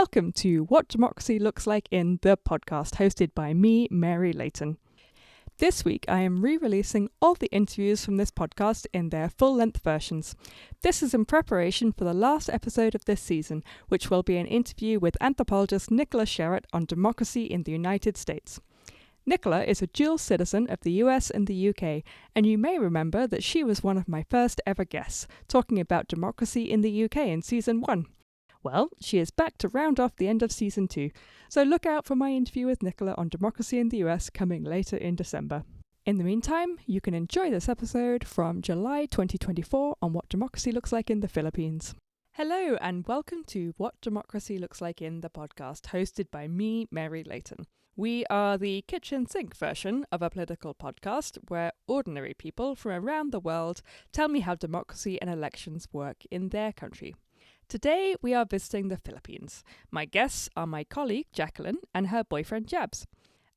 Welcome to What Democracy Looks Like in the podcast, hosted by me, Mary Layton. This week I am re-releasing all the interviews from this podcast in their full-length versions. This is in preparation for the last episode of this season, which will be an interview with anthropologist Nicola Sharratt on democracy in the United States. Nicola is a dual citizen of the US and the UK, and you may remember that she was one of my first ever guests, talking about democracy in the UK in Season 1. Well, she is back to round off the end of Season 2, so look out for my interview with Nicola on democracy in the US coming later in December. In the meantime, you can enjoy this episode from July 2024 on what democracy looks like in the Philippines. Hello and welcome to What Democracy Looks Like in the podcast, hosted by me, Mary Layton. We are the kitchen sink version of a political podcast where ordinary people from around the world tell me how democracy and elections work in their country. Today we are visiting the Philippines. My guests are my colleague Jackline and her boyfriend Jabs.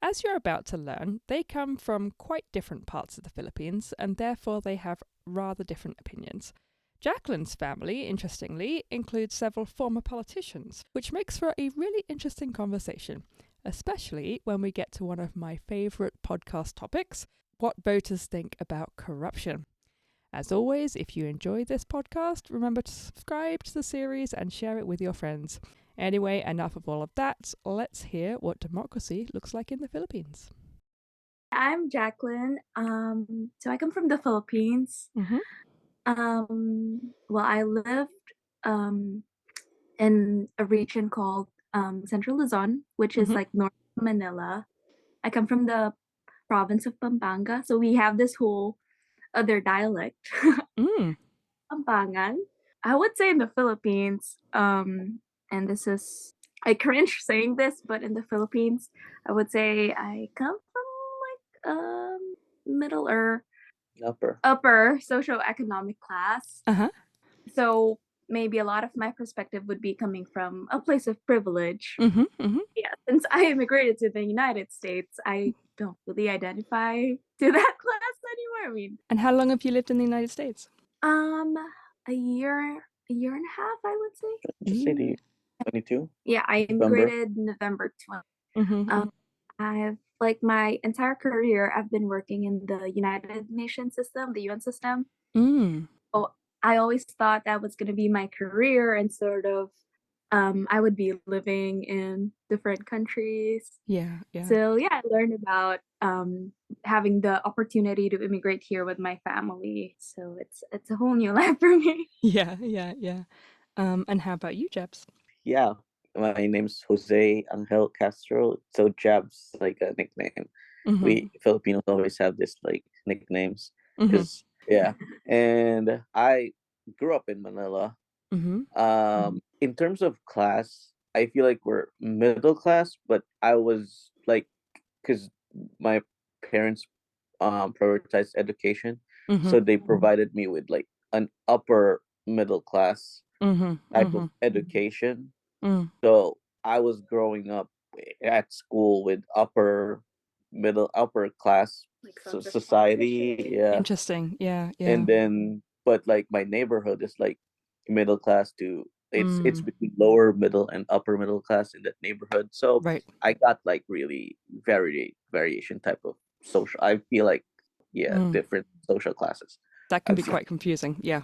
As you're about to learn, they come from quite different parts of the Philippines and therefore they have rather different opinions. Jackline's family, interestingly, includes several former politicians, which makes for a really interesting conversation, especially when we get to one of my favourite podcast topics, what voters think about corruption. As always, if you enjoy this podcast, remember to subscribe to the series and share it with your friends. Anyway, enough of all of that. Let's hear what democracy looks like in the Philippines. I'm Jackline. So I come from the Philippines. Mm-hmm. Well, I lived in a region called Central Luzon, which is like North Manila. I come from the province of Pampanga, so we have this whole other dialect, Pampangan. I would say in the Philippines, and this is, I cringe saying this, but in the Philippines, I would say I come from like middle or upper socioeconomic class. So maybe a lot of my perspective would be coming from a place of privilege. Yeah, since I immigrated to the United States, I don't really identify to that class anymore. I mean, and how long have you lived in the United States? A year and a half, I would say. Just say the year 22. Yeah, I immigrated November 20. I've like my entire career, I've been working in the United Nations system, the UN system. So I always thought that was going to be my career, and sort of I would be living in different countries. Yeah. So yeah, I learned about having the opportunity to immigrate here with my family. So it's a whole new life for me. Yeah. And how about you, Jabs? Yeah, my name's Jose Angel Castro. So Jabs like a nickname. We Filipinos always have this like nicknames because and I grew up in Manila. In terms of class, I feel like we're middle class, but I was like, because my parents prioritized education, so they provided me with like an upper middle class type of education. So I was growing up at school with upper class society. Yeah, interesting. Yeah. And then, but like my neighborhood is like middle class to it's between lower middle and upper middle class in that neighborhood. So I got like really variation type of social. I feel like different social classes. That can be quite confusing. Yeah.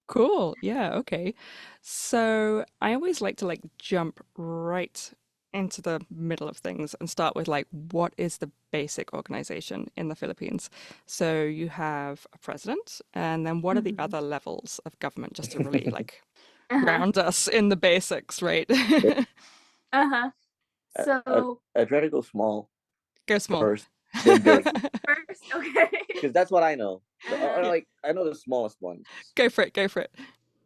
Cool. Yeah. Okay. So I always like to like jump right into the middle of things and start with like, what is the basic organization in the Philippines? So you have a president, and then what are the other levels of government, just to really like ground us in the basics, right? So I'd rather go small. Go small. First, then big. First, okay. Because that's what I know. Or like I know the smallest ones. Go for it.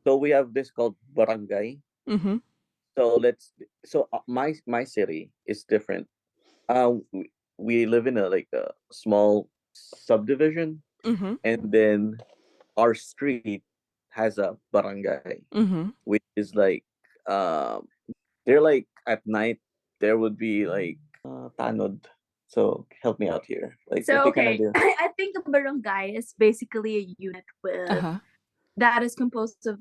So we have this called barangay. So my city is different. We live in a small subdivision, and then our street has a barangay, which is like they're like at night there would be like tanod. So help me out here. Like so okay, I think a barangay is basically a unit with that is composed of,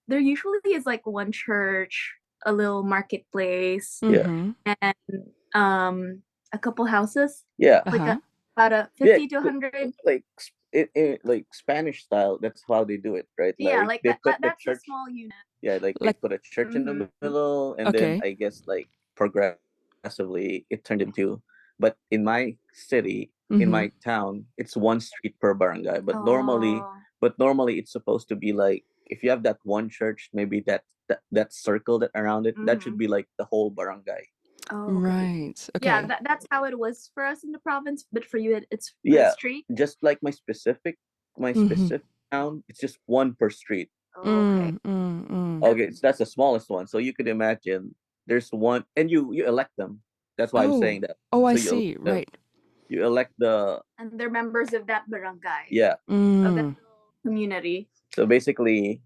there usually is like one church, a little marketplace Yeah. and a couple houses. Yeah. Like about a 50 to 100. Like it like Spanish style. That's how they do it, right? Yeah, Like like they that. put the That's a church. small unit. Yeah, like they Like- put a church in the middle, and then Okay. I guess like progressively it turned into. But in my city, in my town, it's one street per barangay. But normally it's supposed to be like, if you have that one church, maybe that circle that around it, that should be like the whole barangay. Oh, okay. Right. Okay. Yeah, that's how it was for us in the province, but for you, it's Yeah, the street. just like my specific town, it's just one per street. Okay. Okay, so that's the smallest one. So you could imagine there's one, and you elect them. That's why I'm saying that. Oh, I So you see. elect them. Right. You elect the And they're members of that barangay. yeah. Of that little community. So basically,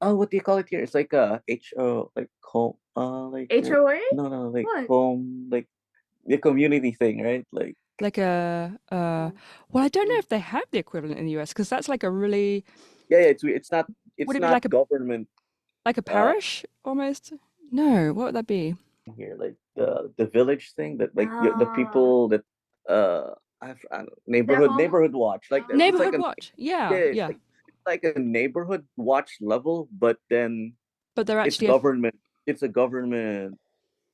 what do you call it here? It's like a HO, like home, like HOA? no, like What? home, like the community thing, right? Like well, I don't know if they have the equivalent in the US, because that's like a really yeah, it's not would it be like a government, like a parish almost? No, what would that be? here, like the village thing that like the people that I don't know, neighborhood watch, like it's Neighborhood like watch. Yeah. it's like a neighborhood watch level, but then But they're it's actually government. It's a government,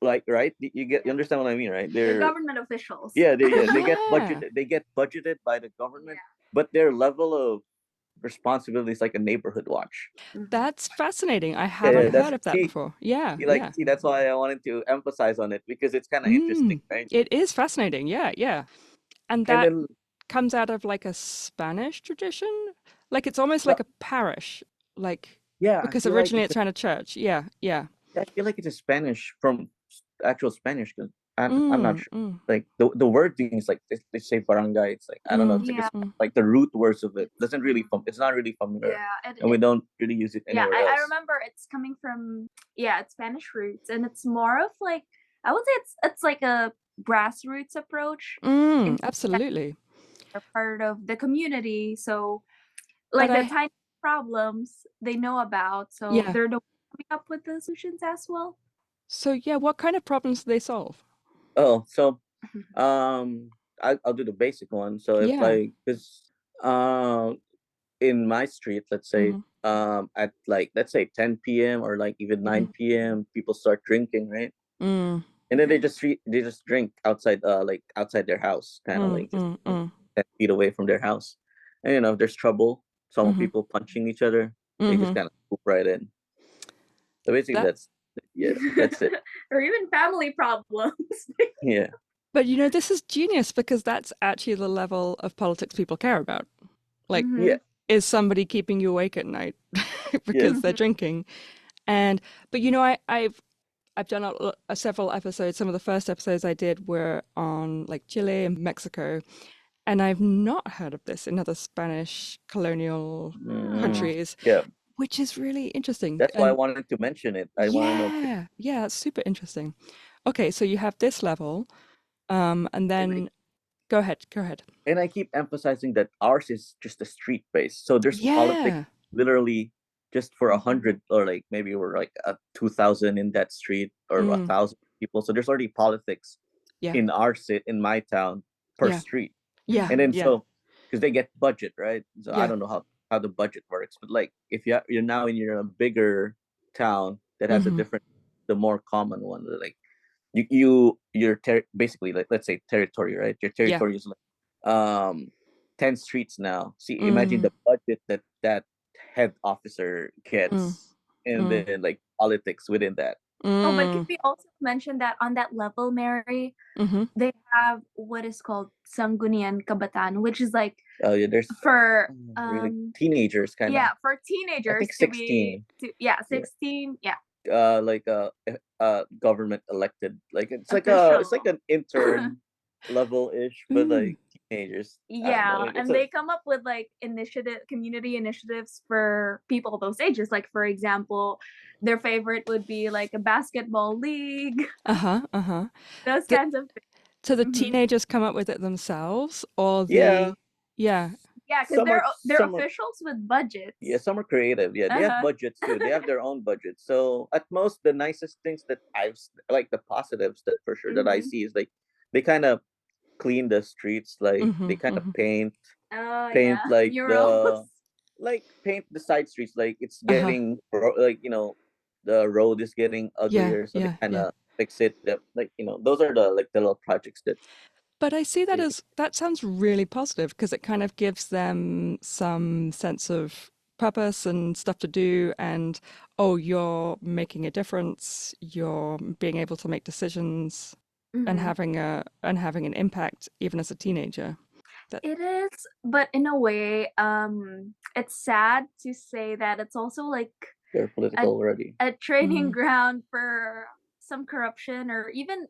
like, right? You understand what I mean, right? They're government officials. Yeah, they get Yeah. budgeted. They get budgeted by the government, but their level of responsibility is like a neighborhood watch. That's fascinating. I haven't heard of that before. Yeah. See, that's why I wanted to emphasize on it, because it's kind of interesting, right? It is fascinating. Yeah. And that comes out of like a Spanish tradition. Like it's almost like a parish. Like because originally it's around a church. Yeah. I feel like it's a Spanish from actual Spanish, because I'm not sure. Like the word thing is like they say barangay. It's like I don't know. It's like the root words of it doesn't really it's not really familiar. Yeah, and we don't really use it anywhere else. I remember it's coming from it's Spanish roots, and it's more of like, I would say it's like a grassroots approach. Absolutely. They're part of the community, so like the tiny problems they know about, so they're the ones coming up with the solutions as well. So what kind of problems do they solve? Oh, so I'll do the basic one. So if like, because in my street, let's say at like, let's say 10 p.m. or like even 9 p.m. people start drinking, right? And then they just drink outside like outside their house, kind of like just 10 feet away from their house. And if there's trouble, some people punching each other, they just kind of poop right in. So basically that's it. Or even family problems. Yeah. But this is genius, because that's actually the level of politics people care about. Like, is somebody keeping you awake at night because they're drinking? But I've done several episodes. Some of the first episodes I did were on like Chile and Mexico, and I've not heard of this in other Spanish colonial countries. Yeah. Which is really interesting. That's why I wanted to mention it. I want to know. Yeah, it's super interesting. Okay, so you have this level, and then go ahead. And I keep emphasizing that ours is just a street base. So there's politics literally just for 100, or like maybe we're like 2,000 in that street, or 1,000 people. So there's already politics in in my town per street. Yeah. And then so because they get budget, right? So I don't know how the budget works, but like if you're now in a bigger town that has the more common one, like basically, like, let's say territory, right? Your territory is like 10 streets now. See, imagine the budget that head officer gets, and then like politics within that. Oh, but can we also mention that on that level, Mary, they have what is called Sanggunian Kabataan, which is like there's for really teenagers, kind of. Yeah, for teenagers. I think 16. 16. Yeah. Like government elected, like it's like an intern level ish, but like teenagers. And they come up with like community initiatives for people those ages. Like, for example, their favorite would be like a basketball league. Those kinds of things. So the teenagers come up with it themselves, or Yeah, Yeah, because they're officials with budgets. Yeah, some are creative. Yeah, they have budgets too. They have their own budgets. So at most, the nicest things that like the positives that for sure that I see is like they kind of clean the streets, like they kind of paint like murals. paint the side streets, like it's getting like the road is getting uglier, so they kind of fix it. Like those are the little projects that. But I see that that sounds really positive because it kind of gives them some sense of purpose and stuff to do, and you're making a difference, you're being able to make decisions and having an impact even as a teenager. It is, but in a way, it's sad to say that it's also like they're political already. A training ground for some corruption, or even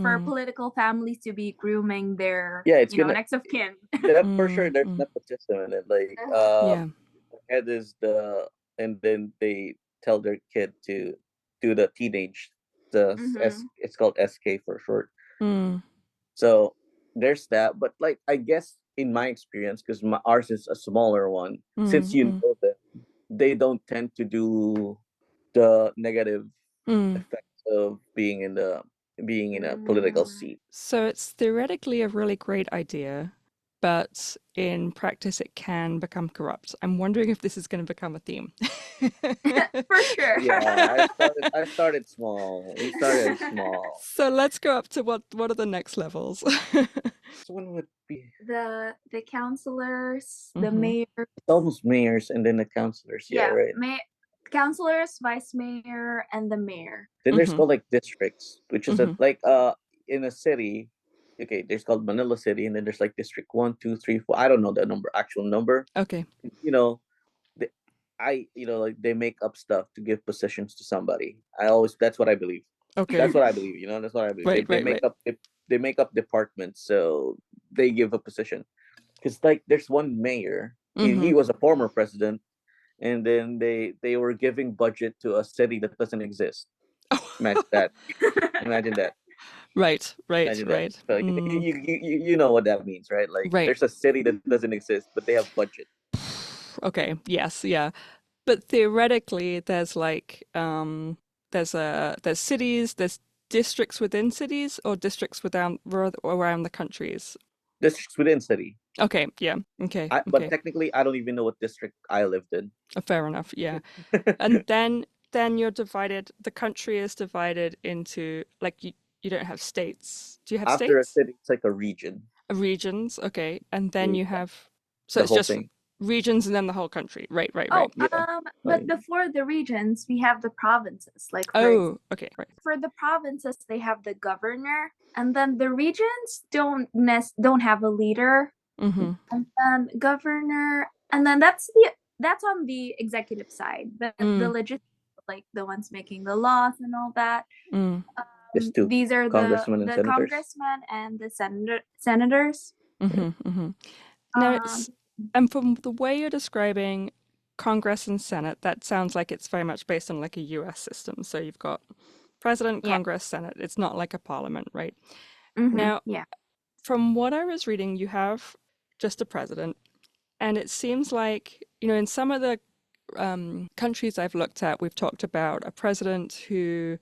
for political families to be grooming their next of kin. For sure, there's nepotism in it. Like head is and then they tell their kid to do the teenage, it's called SK for short. So there's that, but like I guess in my experience, because ours is a smaller one, since know that they don't tend to do the negative effects of being in a political seat. So it's theoretically a really great idea, but in practice it can become corrupt. I'm wondering if this is going to become a theme. For sure. Yeah, I started small. We started small. So let's go up to what are the next levels? So one would be the councillors, the mayors. Almost mayors and then the councillors. Yeah, right. Councillors, vice mayor, and the mayor. Then there's called like districts, which is in a city. Okay, there's called Manila City, and then there's like District 1, 2, 3, 4. I don't know the actual number. Okay. Like they make up stuff to give positions to somebody. That's what I believe. Okay. That's what I believe. That's what I believe. They make up departments, so they give a position. Because like there's one mayor, he was a former president, and then they were giving budget to a city that doesn't exist. Imagine that. Imagine that. Right. So you know what that means, right? Like there's a city that doesn't exist, but they have budget. Okay. Yes. Yeah. But theoretically, there's like there's cities, there's districts within cities, or districts around the countries. Districts within city. Okay. Yeah. Okay. But technically, I don't even know what district I lived in. Fair enough. Yeah. And then you're divided. The country is divided into like you don't have states. Do you have states? After a city, it's like a region. Regions. Okay. And then you have it's just regions and then the whole country. Right. But before the regions, we have the provinces. Like okay. Right. For the provinces, they have the governor, and then the regions don't have a leader. And then governor, and then that's on the executive side. The legislative, like the ones making the laws and all that. These are the congressmen and the senators. Now and from the way you're describing Congress and Senate, that sounds like it's very much based on like a US system. So you've got President, Congress, Senate. It's not like a parliament, right? Now, from what I was reading, you have just a president. And it seems like, in some of the countries I've looked at, we've talked about a president who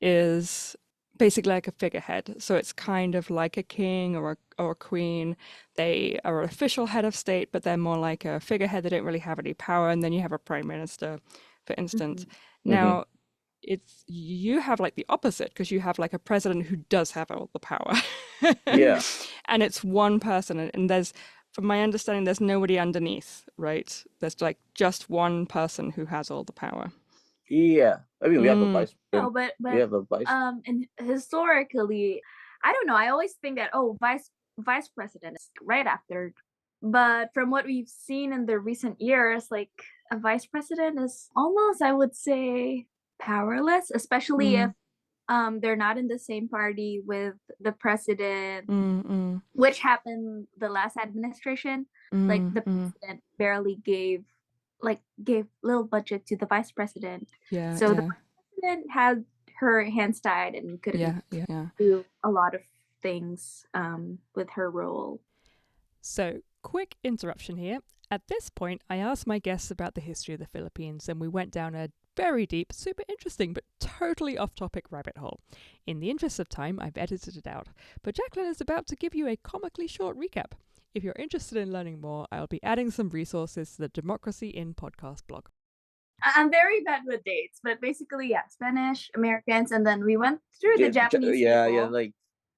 is basically like a figurehead. So it's kind of like a king or a queen. They are an official head of state, but they're more like a figurehead. They don't really have any power. And then you have a prime minister, for instance. Now, you have like the opposite, because you have like a president who does have all the power. Yeah. And it's one person. And there's, from my understanding, there's nobody underneath, right? There's like just one person who has all the power. Yeah, I mean we have a vice. No, but we have a vice. And historically, I don't know. I always think that vice president is right after, but from what we've seen in the recent years, like a vice president is almost, I would say, powerless, especially if they're not in the same party with the president, which happened the last administration. Like the president barely gave little budget to the vice president. So the president had her hands tied and couldn't do a lot of things with her role. So Quick interruption here. At this point, I asked my guests about the history of the Philippines, and we went down a very deep, super interesting, but totally off-topic rabbit hole. In the interest of time, I've edited it out, but Jackline is about to give you a comically short recap. If you're interested in learning more, I'll be adding some resources to the Democracy in Podcast blog. I'm very bad with dates, but basically, yeah, Spanish, Americans, and then we went through the Japanese people. like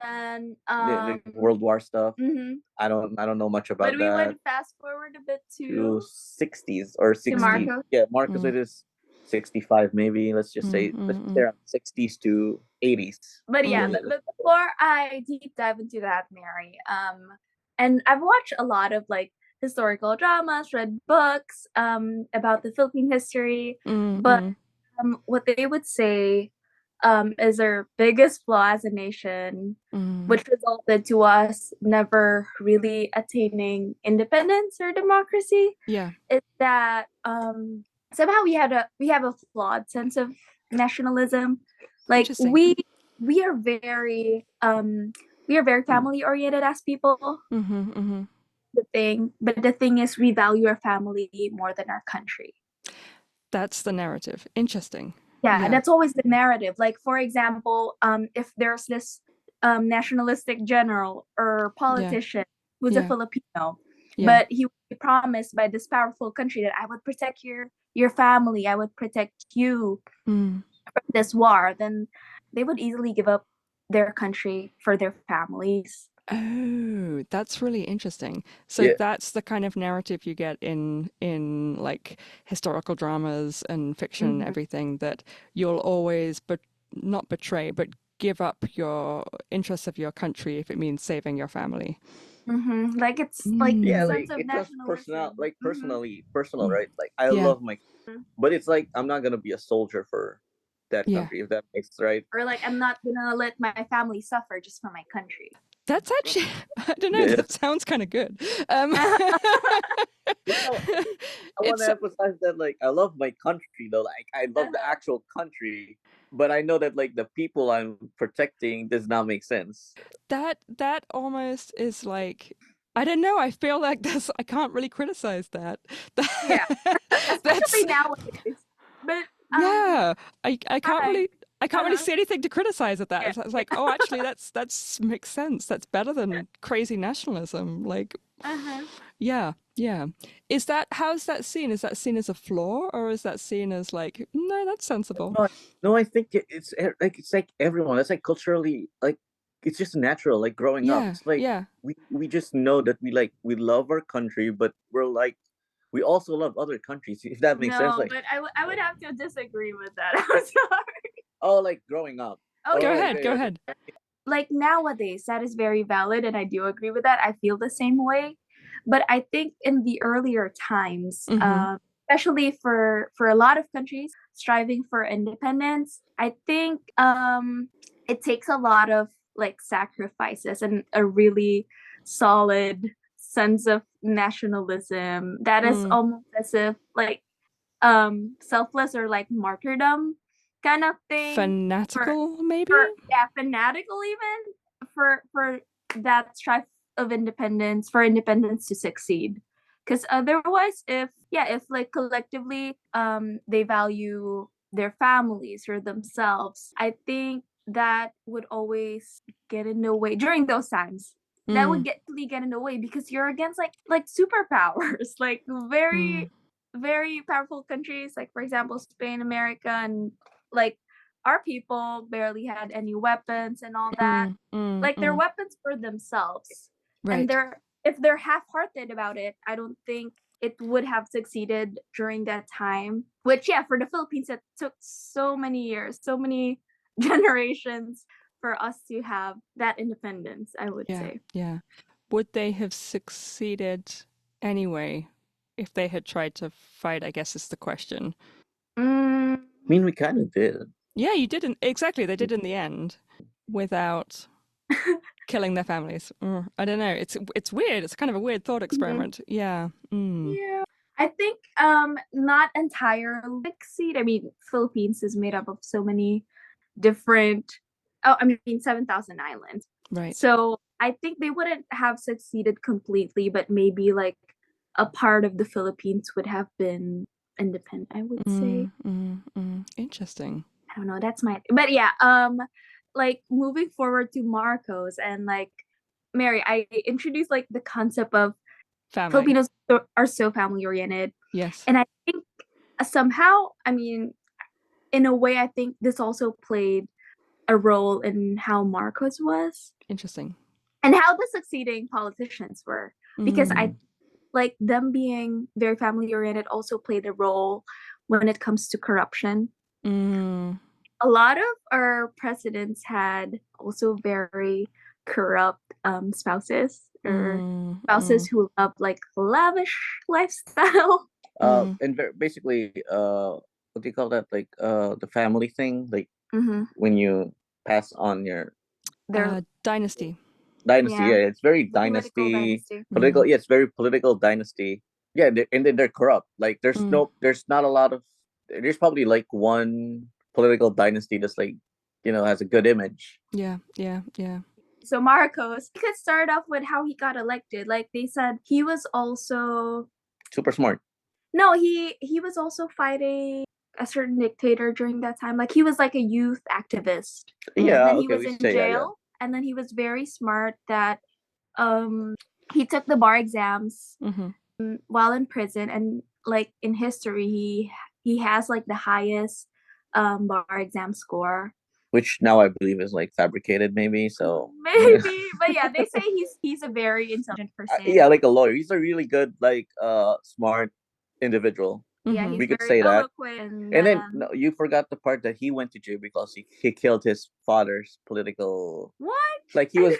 and the World War stuff. Mm-hmm. I don't know much about but that. But we would fast forward a bit to 60s or 60s. Marcos. Yeah, Marcos it is 65 maybe. Let's just say they're 60s to 80s. But yeah, but before I deep dive into that, Mary, and I've watched a lot of like historical dramas, read books about the Philippine history, but what they would say is their biggest flaw as a nation, which resulted to us never really attaining independence or democracy. Yeah, is that somehow we have a flawed sense of nationalism. Like we are very family oriented as people. The thing is, we value our family more than our country. That's the narrative. Interesting. Yeah, that's always the narrative. Like, for example, if there's this nationalistic general or politician who's a Filipino, but he would be promised by this powerful country that I would protect your family, I would protect you from this war, then they would easily give up their country for their families. Oh, that's really interesting. So that's the kind of narrative you get in like historical dramas and fiction and everything, that you'll always not betray, but give up your interests of your country if it means saving your family. Like it's like sense of nationalism. Personal, right? Like I love my, but it's like I'm not gonna be a soldier for that country, if that makes right. Or like I'm not gonna let my family suffer just for my country. That's actually, I don't know, that sounds kind of good. I want to emphasize that, like, I love my country, though. Like, I love the actual country, but I know that, like, the people I'm protecting does not make sense. That almost is like, I don't know, I feel like I can't really criticize that. Especially nowadays. But I can't really... I can't really see anything to criticize at that. It's like, oh, actually, that's makes sense. That's better than crazy nationalism. Like, yeah. How's that seen? Is that seen as a flaw, or is that seen as like, no, that's sensible? No, I think it's like everyone. It's like culturally, like it's just natural. Like growing up, it's like we just know that we love our country, but we're like, we also love other countries. If that makes sense. Like, but I would have to disagree with that. I'm sorry. Oh, like growing up. Oh, go ahead. Like nowadays, that is very valid, and I do agree with that. I feel the same way. But I think in the earlier times, especially for a lot of countries striving for independence, I think it takes a lot of like sacrifices and a really solid sense of nationalism that is almost as if like selfless or like martyrdom kind of thing. Fanatical, maybe? Fanatical even for that strife of independence, for independence to succeed. Because otherwise, if like collectively they value their families or themselves, I think that would always get in the way during those times. That would get in the way because you're against like superpowers, like very very powerful countries, like for example Spain, America, and like our people barely had any weapons and all that. Like their weapons for themselves, and if they're half-hearted about it, I don't think it would have succeeded during that time. Which for the Philippines, it took so many years, so many generations for us to have that independence, I would say. Yeah. Would they have succeeded anyway if they had tried to fight, I guess is the question. I mean, we kind of did. Yeah, you didn't. Exactly, they did in the end without killing their families. I don't know. It's weird. It's kind of a weird thought experiment. Yeah. Yeah. I think not entirely succeed. I mean, Philippines is made up of so many different 7,000 islands. Right. So I think they wouldn't have succeeded completely, but maybe like a part of the Philippines would have been independent, I would say. Interesting. I don't know, that's my, but yeah, like moving forward to Marcos, and like Mary, I introduced like the concept of Family. Filipinos are so family oriented. Yes. And I think somehow, I mean, in a way, I think this also played a role in how Marcos was. Interesting. And how the succeeding politicians were. Because I like them being very family oriented also played a role when it comes to corruption. A lot of our presidents had also very corrupt spouses, or spouses who love like lavish lifestyle. And basically, what do you call that? Like the family thing, like when you pass on your dynasty. Dynasty, yeah, it's very dynasty. Political, yeah, it's very political dynasty. Yeah, and then they're corrupt. Like there's not a lot of. There's probably like one political dynasty that's like, has a good image. Yeah. So Marcos, we could start off with how he got elected. Like they said, he was also super smart. No, he was also fighting a certain dictator during that time. Like he was like a youth activist. Yeah, and then he was in jail, and then he was very smart that he took the bar exams while in prison, and like in history he has like the highest bar exam score, which now I believe is like fabricated, maybe. So maybe, but yeah, they say he's a very intelligent person. Yeah, like a lawyer. He's a really good, like, smart individual. Yeah, he's we could very say that. eloquent. And then no, you forgot the part that he went to jail because he killed his father's political. What? Like he was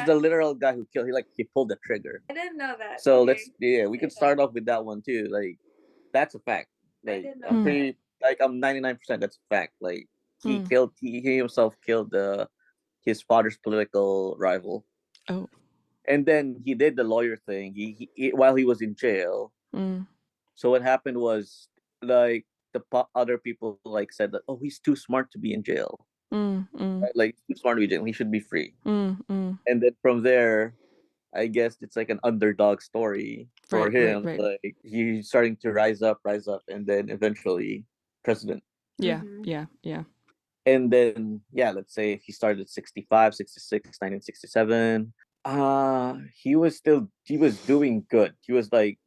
the literal guy who killed. He pulled the trigger. I didn't know that. So we could start off with that one too. Like that's a fact. Like I'm pretty, like I'm 99%. That's a fact. Like he himself killed his father's political rival. Oh. And then he did the lawyer thing. He while he was in jail. So what happened was, like, the other people like said that, oh, he's too smart to be in jail. Right? Like too smart to be in jail. He should be free. And then from there, I guess it's like an underdog story for him. Right. Like he's starting to rise up, and then eventually president. Yeah. And then let's say if he started at 65, 66, 1967. He was doing good. He was like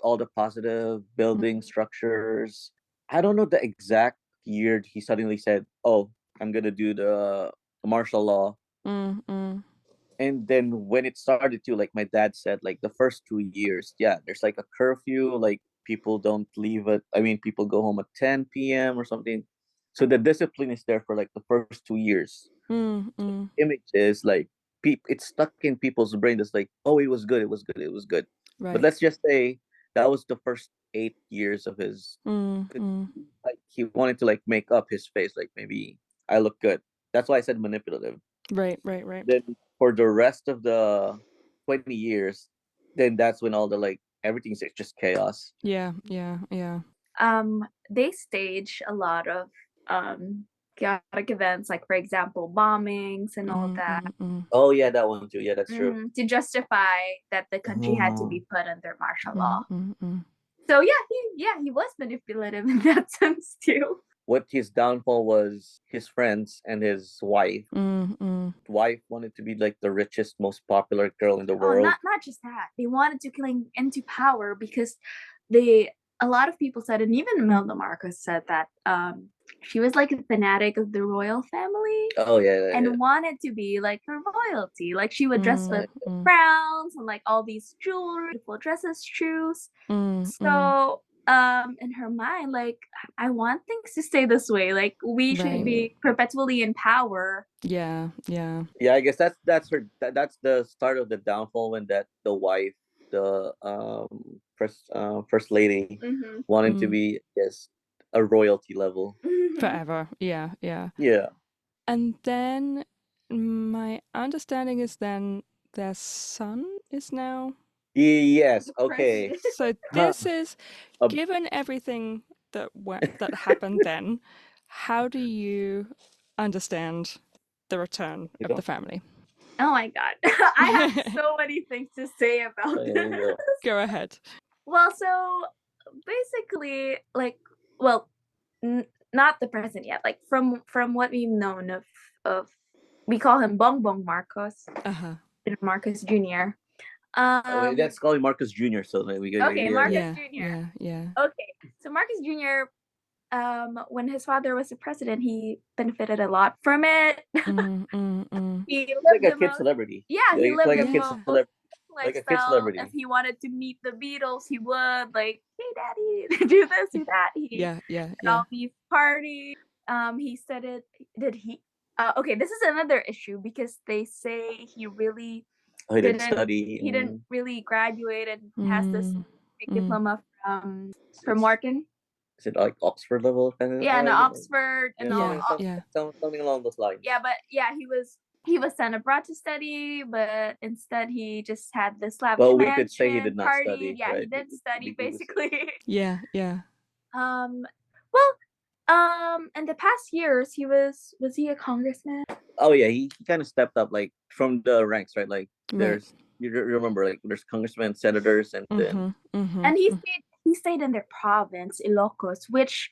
all the positive building structures. I don't know the exact year he suddenly said, oh, I'm gonna do the martial law. And then when it started to, like my dad said, like the first 2 years, there's like a curfew, like people don't leave people go home at 10 p.m. or something. So the discipline is there for like the first 2 years. So the image is like it's stuck in people's brain. That's like, oh, it was good. Right. But let's just say that was the first 8 years of his. Like he wanted to like make up his face, like maybe I look good. That's why I said manipulative. Right. Then for the rest of the 20 years, then that's when all the like everything's just chaos. Yeah. They stage a lot of chaotic events, like for example bombings and all that. Oh yeah, that one too. Yeah, that's true. To justify that the country had to be put under martial law. So he was manipulative in that sense too. What his downfall was, his friends and his wife. Wife wanted to be like the richest, most popular girl in the world. Not just that. They wanted to cling into power because a lot of people said, and even Imelda Marcos said that she was like a fanatic of the royal family. Oh yeah. And wanted to be like her royalty. Like she would dress with crowns and like all these jewelry, beautiful dresses, shoes. So in her mind, like, I want things to stay this way. Like we should be perpetually in power. Yeah. I guess that's the start of the downfall, when the wife, the first lady, wanted to be a royalty level forever. Yeah. And then my understanding is then their son is now. Yes. Okay. So this is, given everything that happened then, how do you understand the return of the family? Oh my god. I have so many things to say about this. Go ahead. Well, so basically, like, well, not the present yet. Like from what we've known of, we call him Bongbong Marcos, Marcos Jr. That's called Marcos Jr. So we get Marcos Jr. Yeah. Okay, so Marcos Jr. When his father was the president, he benefited a lot from it. He lived like a kid celebrity. Yeah, he lived like the a kid celebrity. Like a kid celebrity. If he wanted to meet the Beatles, he would, like, hey daddy, do this, do that. All these parties. He said it. Did he? Okay, this is another issue because they say he really didn't study. He didn't really graduate and has this diploma from Wharton. Is it like Oxford level? Yeah, no, Oxford and something along those lines. Yeah, but yeah, he was sent abroad to study, but instead he just had this lavish we could say he did not study. Yeah, right? He didn't study basically. Yeah. Well, in the past years, was he a congressman? Oh yeah, he kind of stepped up, like, from the ranks, right? Like, there's you remember, like, there's congressmen, senators, and then and he stayed in their province, Ilocos, which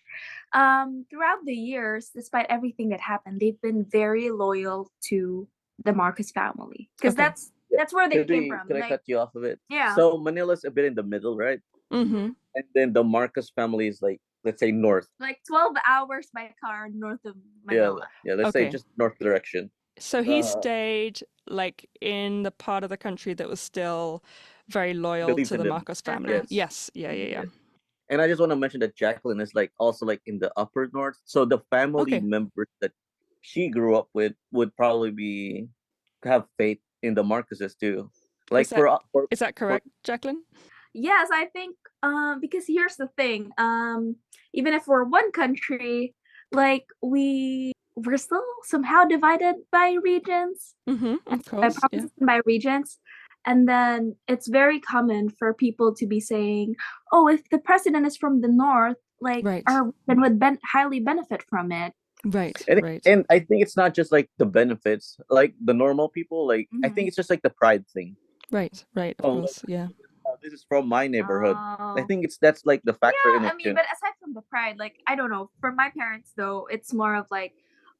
throughout the years, despite everything that happened, they've been very loyal to the Marcos family because that's where they came from. Can I cut you off of it? Yeah. So Manila's a bit in the middle, right? And then the Marcos family is, like, let's say north. Like 12 hours by car north of Manila. Yeah, let's say just north direction. So he stayed, like, in the part of the country that was still very loyal to the Marcos family. Yes. Yeah. And I just want to mention that Jackline is, like, also, like, in the upper north. So the family members that she grew up with would probably have faith in the Marcoses too. Like, is that correct, Jackline? Yes, I think because here's the thing. Even if we're one country, like we're still somehow divided by regions. Of course. By regions. And then it's very common for people to be saying, oh, if the president is from the north, like our region would highly benefit from it. Right. And I think it's not just like the benefits, like the normal people, like I think it's just like the pride thing. Right. Of course. Yeah. This is from my neighborhood. I think that's like the factor in it. I mean, but aside from the pride, like, I don't know, for my parents though, it's more of like,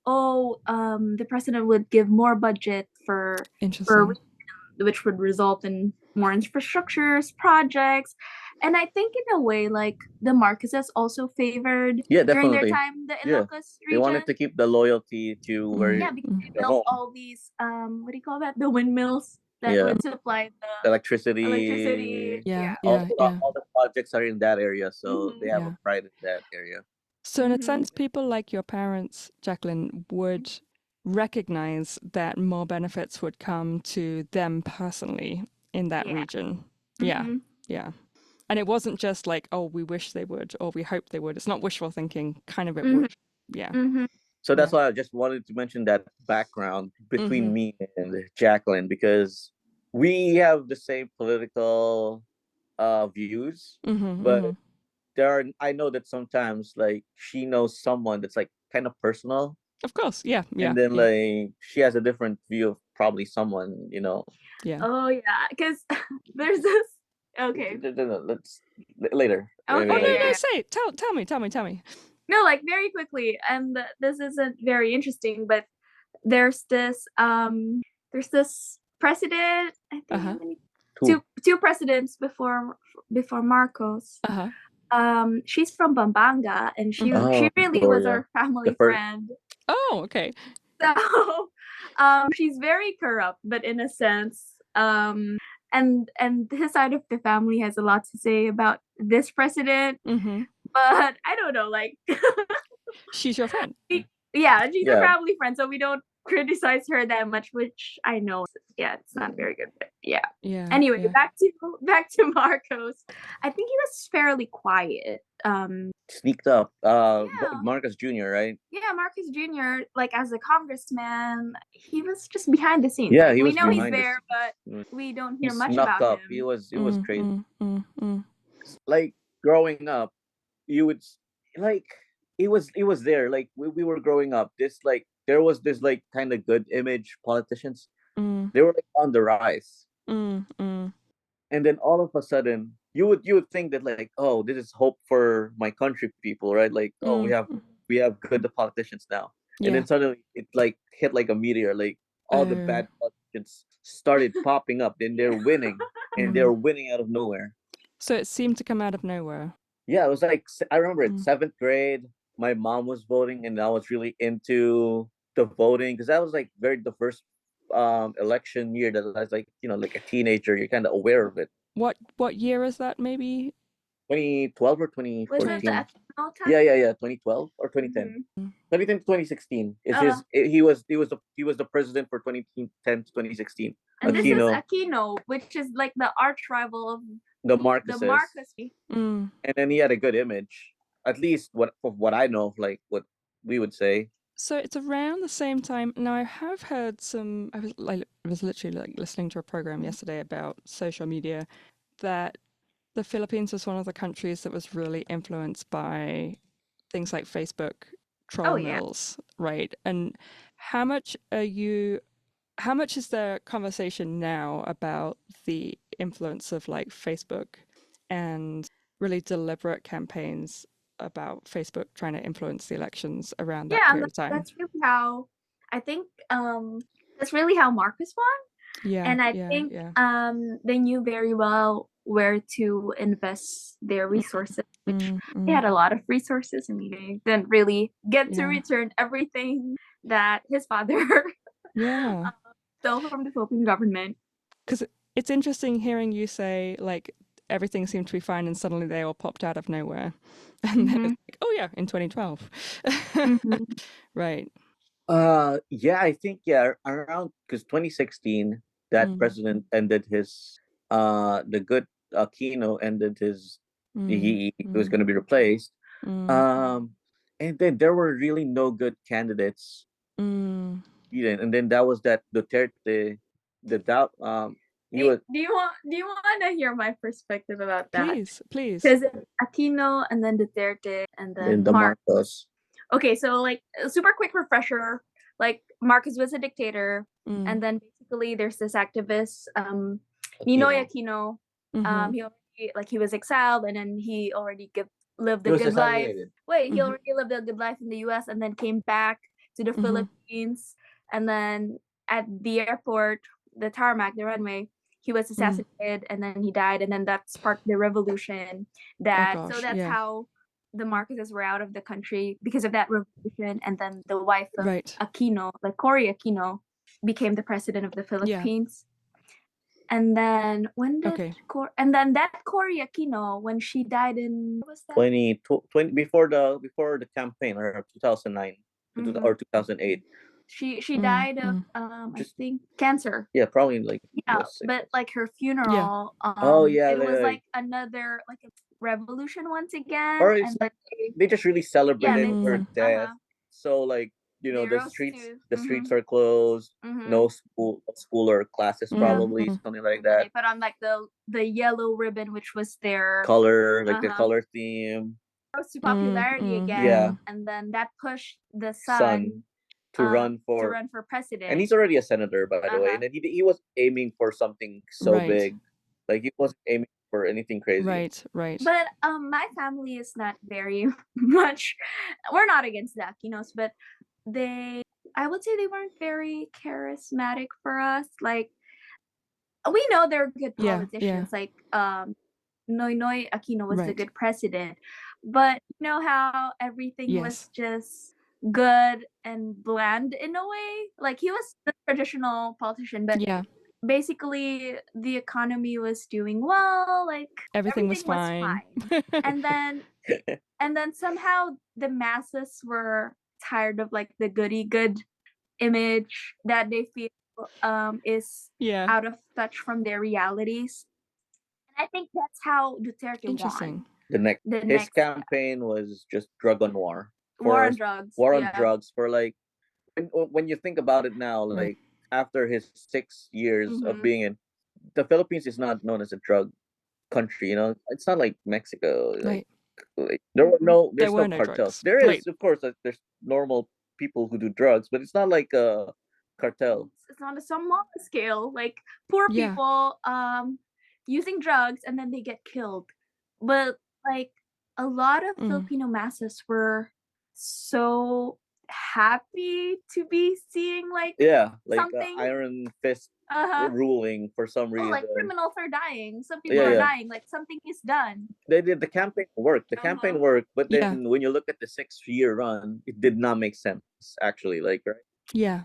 the president would give more budget for which would result in more infrastructures, projects. And I think in a way, like, the Marcoses also favored during their time the Ilocos region. They wanted to keep the loyalty to where because they built all these what do you call that? The windmills that would supply the electricity. All the projects are in that area, so they have a pride in that area. So in a sense, people like your parents, Jackline, would recognize that more benefits would come to them personally in that region. Yeah. And it wasn't just like, oh, we wish they would or we hope they would. It's not wishful thinking, kind of it would. Yeah. So that's why I just wanted to mention that background between me and Jackline, because we have the same political views, but I know that sometimes, like, she knows someone that's, like, kind of personal. Of course, yeah. And then like she has a different view of probably someone, Yeah. Oh yeah, because there's this. Okay. Let's later. Okay. No, say it. Tell me. No, like, very quickly, and this isn't very interesting, but there's this president. I think two presidents before Marcos. She's from Pampanga, and she really was our family friend. Oh, okay. So, she's very corrupt, but in a sense, and his side of the family has a lot to say about this president. But I don't know, like, she's your friend. Yeah, she's a family friend, so we don't criticize her that much, which I know, it's not very good, but anyway, back to Marcos. I think he was fairly quiet, sneaked up. Marcos Jr., right? Yeah, Marcos Jr., like, as a congressman, he was just behind the scenes. Yeah, we know he's there, but we don't hear much about him. It was crazy. Like, growing up, you would, like, it was there, like, we were growing up, this, like, there was this, like, kind of good image politicians, They were like on the rise. And then all of a sudden, you would think that like, oh, this is hope for my country people, right? Like, oh, we have good politicians now. And then suddenly it like hit like a meteor. Like all the bad politicians started popping up. Then they're winning, and they're winning out of nowhere. So it seemed to come out of nowhere. Yeah, it was like, I remember it, 7th grade. My mom was voting, and I was really into the voting because that was like the first election year that I was like, like a teenager. You're kind of aware of it. What year is that? Maybe 2012 or 2014. Yeah, 2012 or 2010. 2010 to 2016. He was the president for 2010 to 2016. And this is Aquino, which is like the arch rival of the Marcoses. Mm. And then he had a good image, at least what I know, like what we would say. So it's around the same time. Now I have heard some. I was literally like listening to a program yesterday about social media, that the Philippines was one of the countries that was really influenced by things like Facebook troll mills, right? And how much is there conversation now about the influence of like Facebook and really deliberate campaigns about Facebook trying to influence the elections around that period of time? That's really how I think that's really how Marcos won. Yeah. And I think they knew very well where to invest their resources, which they had a lot of resources. I mean, they didn't really get to return everything that his father stole from the Philippine government. Because it's interesting hearing you say, like, everything seemed to be fine and suddenly they all popped out of nowhere. And then it's like, oh yeah, in 2012. Right. Yeah, I think, around, because 2016, that president ended his, the good Aquino ended his, he was going to be replaced. And then there were really no good candidates. And then that was that Duterte, the doubt. Do you want to hear my perspective about that? Please. Because Aquino and then Duterte and then Marcos. Okay, so like a super quick refresher. Like Marcos was a dictator, and then basically there's this activist, Ninoy Aquino. He was exiled, and then he already lived a good life. He already lived a good life in the U.S. and then came back to the Philippines, and then at the airport, the tarmac, the runway, he was assassinated, and then he died, and then that sparked the revolution. So that's how the Marcoses were out of the country because of that revolution, and then the wife of Aquino, like Cory Aquino, became the president of the Philippines. And then when did and then that Cory Aquino, when she died in, what was that? 2020, before the campaign, or 2009 or 2008. She died of I think cancer. Yeah, probably like but like her funeral, it was like another like a revolution once again. Or it's like they just really celebrated her death. So like, the streets are closed. No school or classes, probably something like that. They put on like the yellow ribbon, which was their color, like the color theme. Rose to popularity again, and then that pushed the son to run for president. And he's already a senator, by the way. And then he was aiming for something so big, like he wasn't aiming for anything crazy. Right. But my family is not very much. We're not against the Aquinos, but I would say they weren't very charismatic for us. Like, we know they're good politicians. Like Noynoy Aquino was the good president, but you know how everything was just good and bland in a way. Like, he was the traditional politician, but basically the economy was doing well. Like, everything was fine. and then somehow the masses were tired of like the goody good image that they feel is out of touch from their realities. And I think that's how Duterte won. His campaign was just drug on war. War on drugs. For like, when you think about it now, like after his 6 years of being in, the Philippines is not known as a drug country. It's not like Mexico. Like there's no cartels. Drugs. There is, of course, there's normal people who do drugs, but it's not like cartel. It's on a small scale, like poor people using drugs and then they get killed. But like a lot of Filipino masses were so happy to be seeing like something iron fist ruling for some reason. Like criminals are dying, some people are dying, like something is done. They did the campaign work. The campaign worked, but then when you look at the 6-year run, it did not make sense actually. Like Yeah.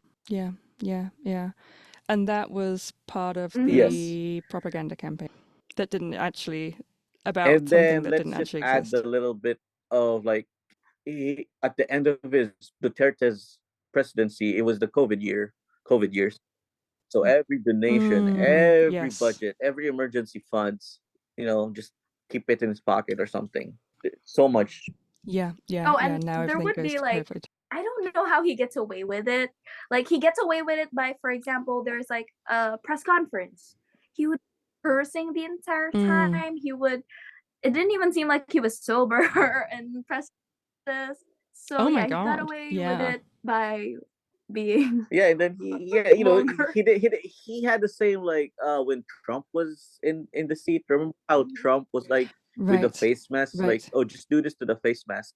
And that was part of the propaganda campaign that didn't actually and then let's just add the little bit of like at the end of his Duterte's presidency, it was the COVID years. So every donation, every budget, every emergency funds, just keep it in his pocket or something. So much. Yeah. And now there would be like COVID. I don't know how he gets away with it. Like he gets away with it by, for example, there's like a press conference. He would cursing the entire time. It didn't even seem like he was sober and press this. So he got away with it by being and then he had the same like when Trump was in the seat. Remember how Trump was like with the face mask, like, oh, just do this to the face mask.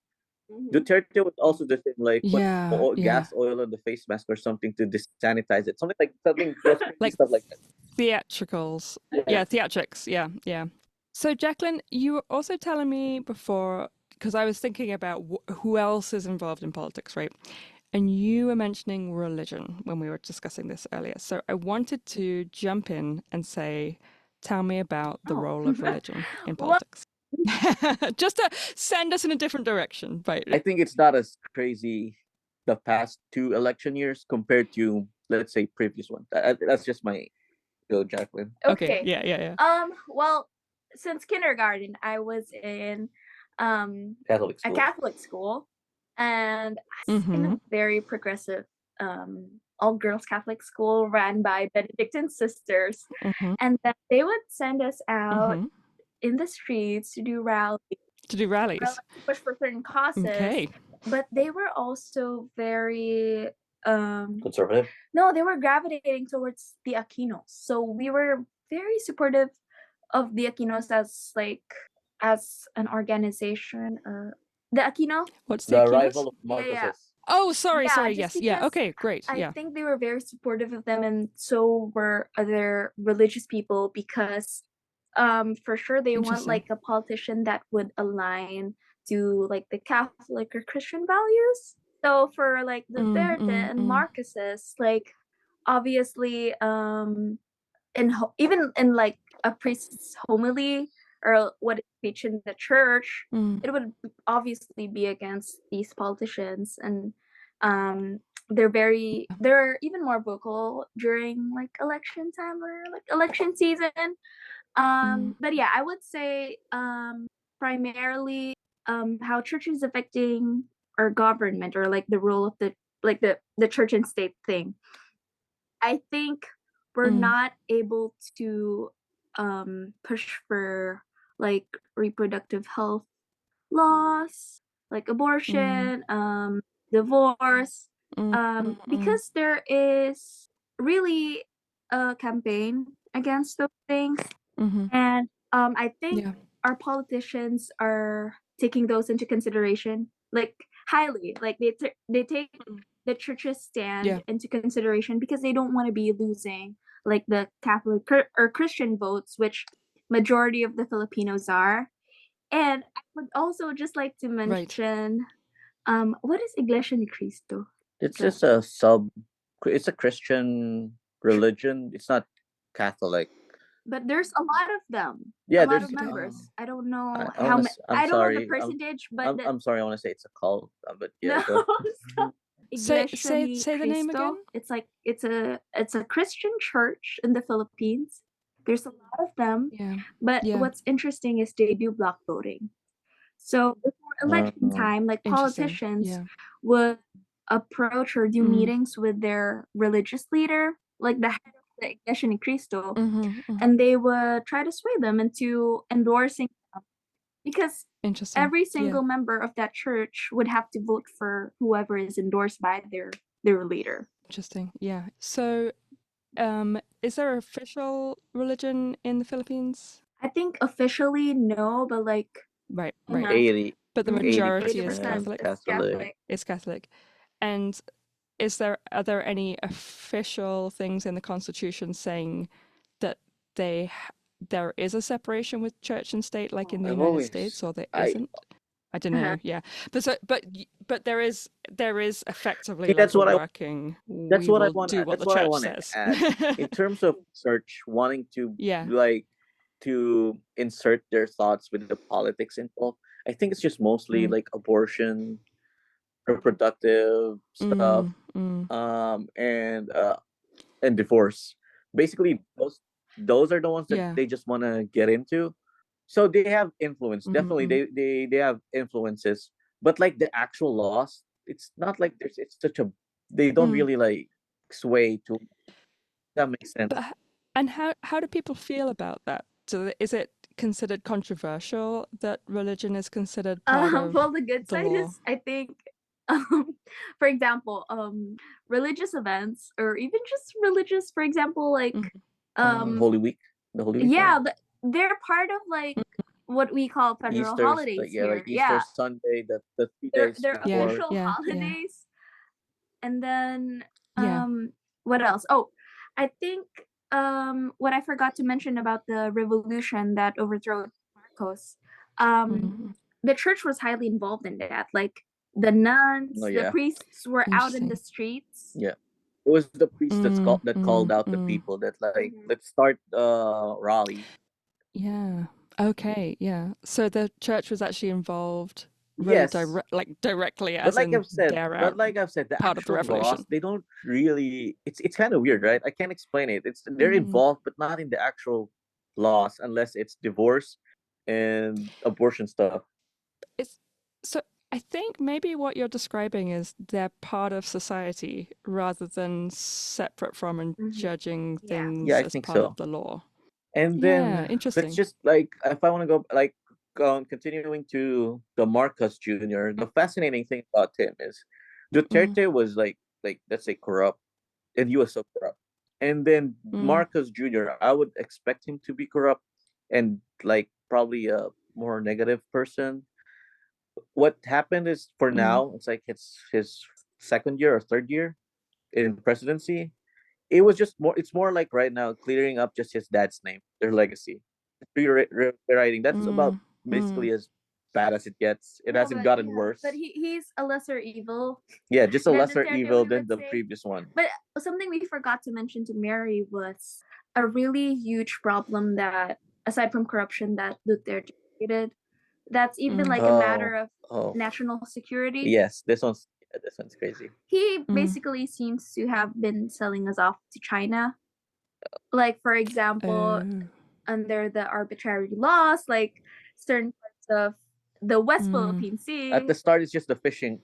Duterte was also the same, like put gas oil on the face mask or something to sanitize it, something like stuff like that. Theatricals, theatrics, yeah. So Jacqueline, you were also telling me before, because I was thinking about who else is involved in politics, right? And you were mentioning religion when we were discussing this earlier. So I wanted to jump in and say, tell me about the role of religion in politics. Just to send us in a different direction. Right? I think it's not as crazy the past 2 election years compared to, let's say, previous one. That's just my go, Jacqueline. Okay. Yeah. Well, since kindergarten, I was in a Catholic school, and in a very progressive all-girls Catholic school ran by Benedictine sisters, and then they would send us out in the streets to do rallies. To push for certain causes. Okay. But they were also very conservative. No, they were gravitating towards the Aquinos. So we were very supportive of the Aquinos as an organization. The Aquino? What's the rival of Marcos's? Yeah. Oh, sorry. Yes. Yeah. Okay, great. I think they were very supportive of them, and so were other religious people, because for sure they want like a politician that would align to like the Catholic or Christian values. So for like the Duterte and Marcos's, like obviously even in like a priest's homily or what is preached in the church, it would obviously be against these politicians, and they're even more vocal during like election time or like election season. But yeah, I would say primarily how church is affecting our government, or like the role of the church and state thing. I think we're not able to push for like reproductive health laws, like abortion, divorce, because there is really a campaign against those things. And I think our politicians are taking those into consideration, like highly, like they take the church's stand into consideration, because they don't want to be losing like the Catholic or Christian votes, which majority of the Filipinos are. And I would also just like to mention, what is Iglesia ni Cristo? It's just it's a Christian religion. It's not Catholic. But there's a lot of them. Yeah, a lot of members. I don't know how many. I don't know the percentage, but I'm sorry. I want to say it's a cult, but yeah. No, say the name again. It's like it's a Christian church in the Philippines. There's a lot of them. Yeah. But what's interesting is they do block voting. So before election time, like politicians would approach or do meetings with their religious leader, like the head of the Iglesia ni Cristo, and they would try to sway them into endorsing them, because every single member of that church would have to vote for whoever is endorsed by their leader. Interesting. Yeah. So, is there an official religion in the Philippines? I think officially no, but like Right. 80, But the 80% majority is Catholic. Catholic. Is Catholic. And are there any official things in the Constitution saying that there is a separation with church and state, like in the United States, or there isn't? I don't know. Yeah, but there is effectively like a working. That's We what I will want. do what That's the what I church want to says. add in terms of church wanting to Yeah. like to insert their thoughts with the politics involved. I think it's just mostly like abortion, reproductive stuff, and divorce. Basically, those are the ones that they just want to get into. So they have influence. Definitely, they have influences. But like the actual laws, it's not like there's. It's such a. They don't really like sway to. That makes sense. And how do people feel about that? So is it considered controversial that religion is considered part of well, the good side law? is, I think, for example, religious events, or even just religious, for example, like Holy Week, the Holy Week. Yeah, they're part of like what we call federal Easter's, holidays here. like Easter Sunday, the 3 days they're before. official holidays. And then what else? Oh, I think what I forgot to mention about the revolution that overthrew Marcos, the church was highly involved in that. Like the nuns, the priests were out in the streets. Yeah. It was the priest that called out the people that like let's start rally. Yeah. Okay. Yeah. So the church was actually involved. Yes. Directly, as like I've said, the part of the actual revolution. laws, they don't really. It's kind of weird, right? I can't explain it. They're involved, but not in the actual laws, unless it's divorce and abortion stuff. So I think maybe what you're describing is they're part of society rather than separate from and judging things as part of the law. And then interesting. It's just like if I want to go like continuing to the Marcos Jr. The fascinating thing about him is Duterte was like let's say corrupt, and he was so corrupt. And then Marcos Jr. I would expect him to be corrupt and like probably a more negative person. What happened is for now it's like it's his second year or third year in presidency. It was just more. It's more like right now clearing up just his dad's name, their legacy, rewriting. That's about basically as bad as it gets. It hasn't gotten worse. But he's a lesser evil. Yeah, just a lesser evil than the previous one. But something we forgot to mention to Mary was a really huge problem that, aside from corruption, that Duterte created. That's even like a matter of national security. Yes, this one's crazy. He basically seems to have been selling us off to China. Like, for example, under the arbitrary laws, like certain parts of the West Philippine Sea. At the start, it's just the fishing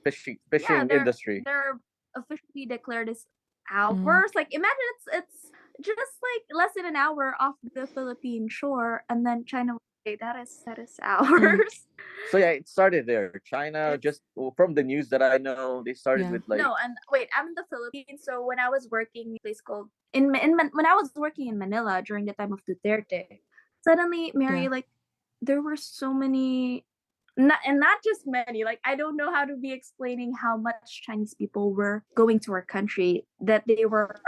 industry. They're officially declared as ours. Like, imagine it's just like less than an hour off the Philippine shore, and then China would say that is ours. So yeah, it started there. China, just from the news that I know, they started with like. No, and wait, I'm in the Philippines. So when I was working in a place called when I was working in Manila during the time of Duterte, suddenly, Mary, like there were so many, not just many. Like I don't know how to be explaining how much Chinese people were going to our country, that they were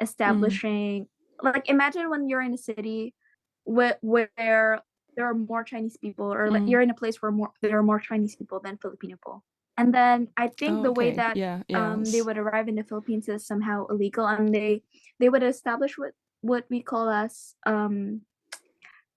establishing. Like imagine when you're in a city where there are more Chinese people, or like you're in a place where there are more Chinese people than Filipino people. And then I think the way that they would arrive in the Philippines is somehow illegal, and they would establish what we call as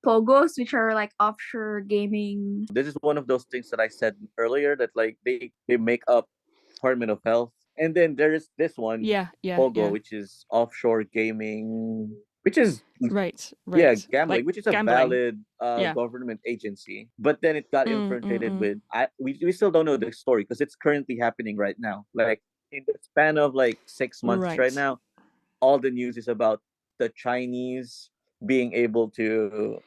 pogos, which are like offshore gaming. This is one of those things that I said earlier, that like they make up Department of Health, and then there is this one, pogo, which is offshore gaming. Which is right. Yeah, gambling, which is a valid government agency. But then it got infiltrated with. We still don't know the story because it's currently happening right now. Like in the span of like 6 months right now, all the news is about the Chinese being able to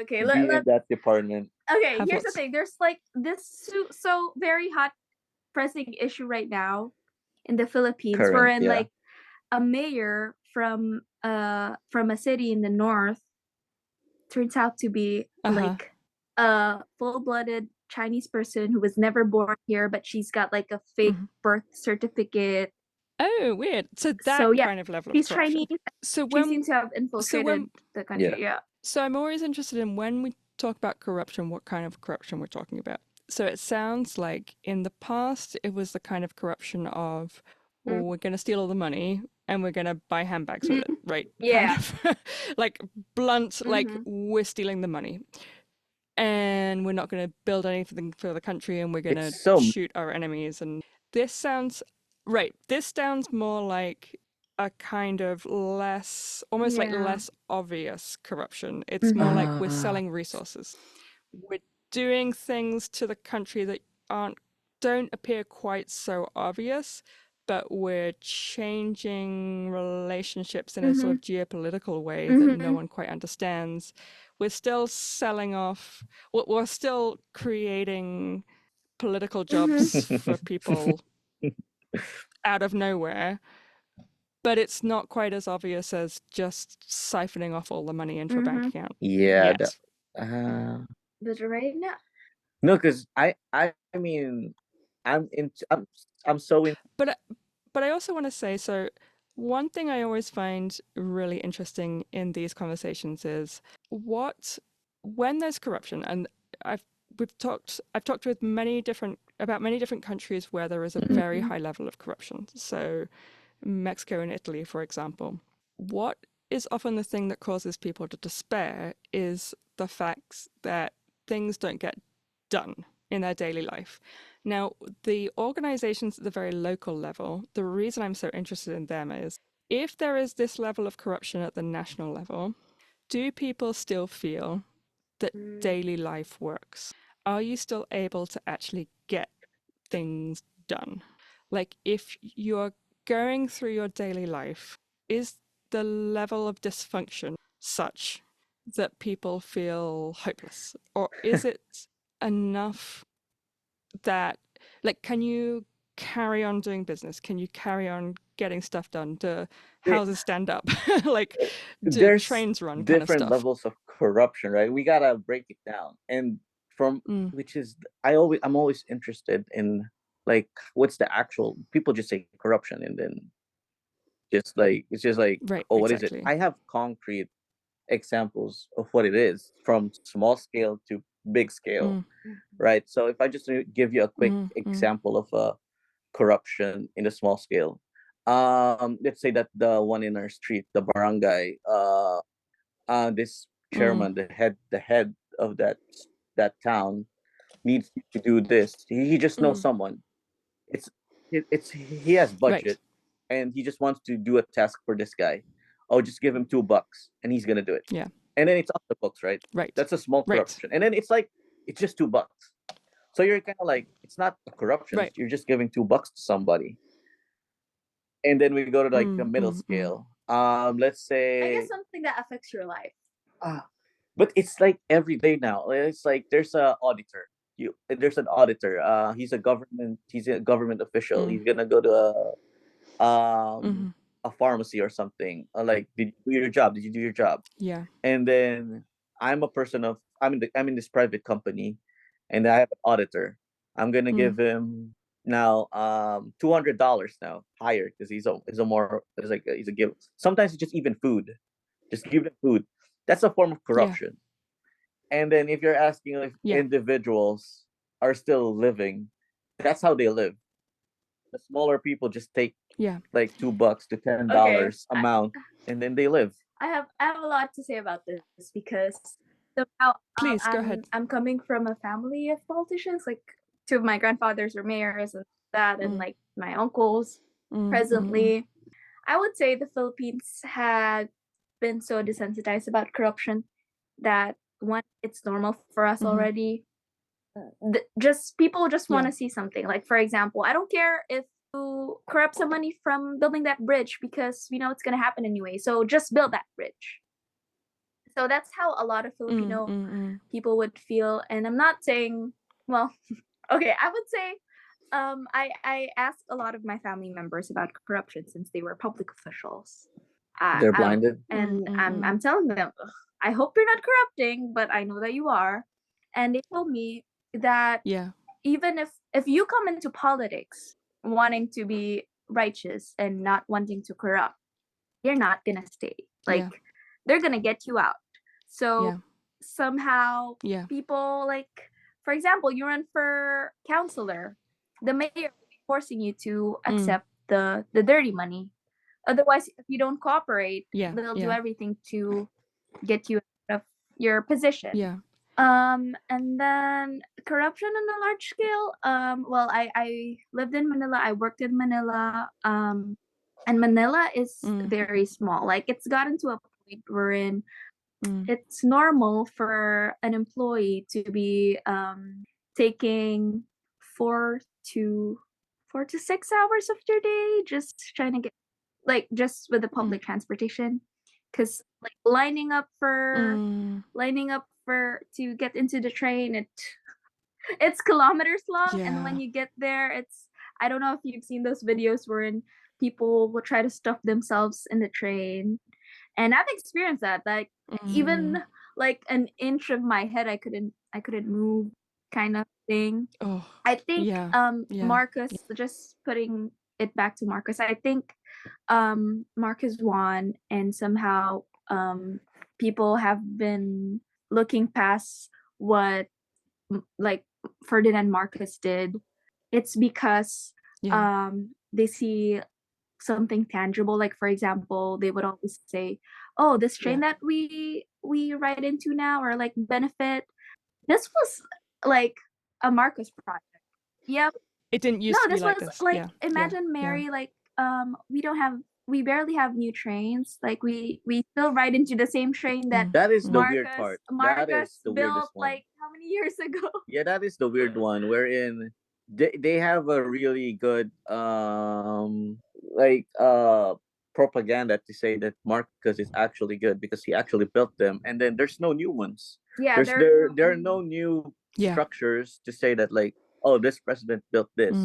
be in that department. Okay, here's the thing. There's like this so very hot pressing issue right now in the Philippines, Current, wherein yeah. like a mayor from a city in the north turns out to be like a full-blooded Chinese person who was never born here, but she's got like a fake birth certificate. Oh, weird. So that kind of level of she's corruption. Chinese. So she seems to have infiltrated the country. Yeah. So I'm always interested in, when we talk about corruption, what kind of corruption we're talking about. So it sounds like in the past it was the kind of corruption of, oh, we're going to steal all the money and we're going to buy handbags with it, right? Yeah. Kind of like blunt, like we're stealing the money. And we're not going to build anything for the country, and we're going to shoot our enemies. And this sounds more like a kind of less, almost like less obvious corruption. It's more like we're selling resources. We're doing things to the country that don't appear quite so obvious, but we're changing relationships in a sort of geopolitical way that no one quite understands. We're still selling off, we're still creating political jobs for people out of nowhere, but it's not quite as obvious as just siphoning off all the money into a bank account. Yeah. But right now, no, because I mean, I'm so in. But I also want to say, so one thing I always find really interesting in these conversations is when there's corruption, and I've talked with many different countries where there is a very high level of corruption. So Mexico and Italy, for example. What is often the thing that causes people to despair is the fact that things don't get done in their daily life. Now, the organizations at the very local level, the reason I'm so interested in them is, if there is this level of corruption at the national level, do people still feel that daily life works? Are you still able to actually get things done? Like, if you're going through your daily life, is the level of dysfunction such that people feel hopeless? Or is it enough that, like, can you carry on doing business? Can you carry on getting stuff done? Do houses stand up? Like, do trains run? Kind of Different stuff. levels of corruption, right? We gotta break it down. And from which is, I'm always interested in, like, what's the actual, people just say corruption and then it's just like, right, oh, what exactly. is it? I have concrete examples of what it is, from small scale to big scale, right? So if I just give you a quick example of corruption in the small scale, let's say that the one in our street, the barangay, this chairman, the head of that town, needs to do this. He just knows someone. He has budget, and he just wants to do a task for this guy. Oh, just give him $2 and he's gonna do it. Yeah. And then it's off the books, right? Right. That's a small corruption. And then it's like, it's just $2. So you're kind of like, it's not a corruption. Right. You're just giving $2 to somebody. And then we go to like the middle scale. Let's say, I guess something that affects your life. But it's like every day now. It's like there's a auditor. There's an auditor. He's a government official. He's gonna go to a pharmacy or something. Like, did you do your job? Did you do your job? Yeah. And then I'm in this private company, and I have an auditor. I'm gonna give him now $200 now, higher, because he's a give. Sometimes it's just even food. Just give them food. That's a form of corruption. Yeah. And then if you're asking if individuals are still living, that's how they live. The smaller people just take like $2 to $10 amount, and then they live. I have a lot to say about this, because somehow please go ahead. I'm coming from a family of politicians. Like, two of my grandfathers were mayors and that, and like my uncles presently. I would say the Philippines had been so desensitized about corruption that it's normal for us already. People just want to see something. Like, for example, I don't care if you corrupt some money from building that bridge, because we know it's going to happen anyway. So just build that bridge. So that's how a lot of Filipino people would feel. And I'm not saying, well, okay, I would say I asked a lot of my family members about corruption since they were public officials. They're blinded. I'm telling them, "Ugh, I hope you're not corrupting, but I know that you are." And they told me that even if you come into politics wanting to be righteous and not wanting to corrupt, you're not gonna stay. Like they're gonna get you out. So somehow people, like, for example, you run for counselor, the mayor will be forcing you to accept the dirty money. Otherwise, if you don't cooperate, they'll do everything to get you out of your position. And then corruption on a large scale. Well, I lived in Manila. I worked in Manila. And Manila is very small. Like, it's gotten to a point wherein it's normal for an employee to be taking 4 to 6 hours of their day just trying to get, like, just with the public transportation, because like lining up for to get into the train, it's kilometers long, and when you get there, it's, I don't know if you've seen those videos wherein people will try to stuff themselves in the train, and I've experienced that. Like, even like an inch of my head, I couldn't move, kind of thing. I think Marcus, just putting it back to Marcus, I think Marcus won, and somehow people have been looking past what like Ferdinand Marcos did. It's because they see something tangible. Like, for example, they would always say, oh, this train that we ride into now, or like benefit, this was like a Marcos project. It didn't used to be like this. Imagine Mary, like we barely have new trains. Like, we still ride into the same train that is the weird part. Marcus that is the built one. like how many years ago? Yeah, that is the weird one, wherein they have a really good propaganda to say that Marcus is actually good because he actually built them, and then there's no new ones. There are no new structures to say that, like, oh, this president built this,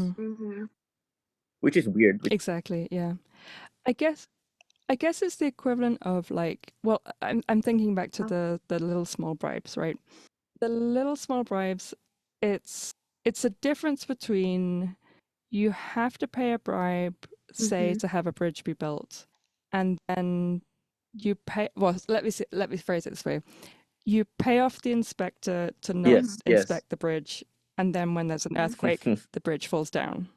which is weird. Exactly. Yeah, I guess it's the equivalent of, like, well, I'm thinking back to the little small bribes, right? The little small bribes, it's a difference between you have to pay a bribe, say, to have a bridge be built, and then you pay. Well, let me phrase it this way: you pay off the inspector to not inspect the bridge, and then when there's an earthquake, the bridge falls down.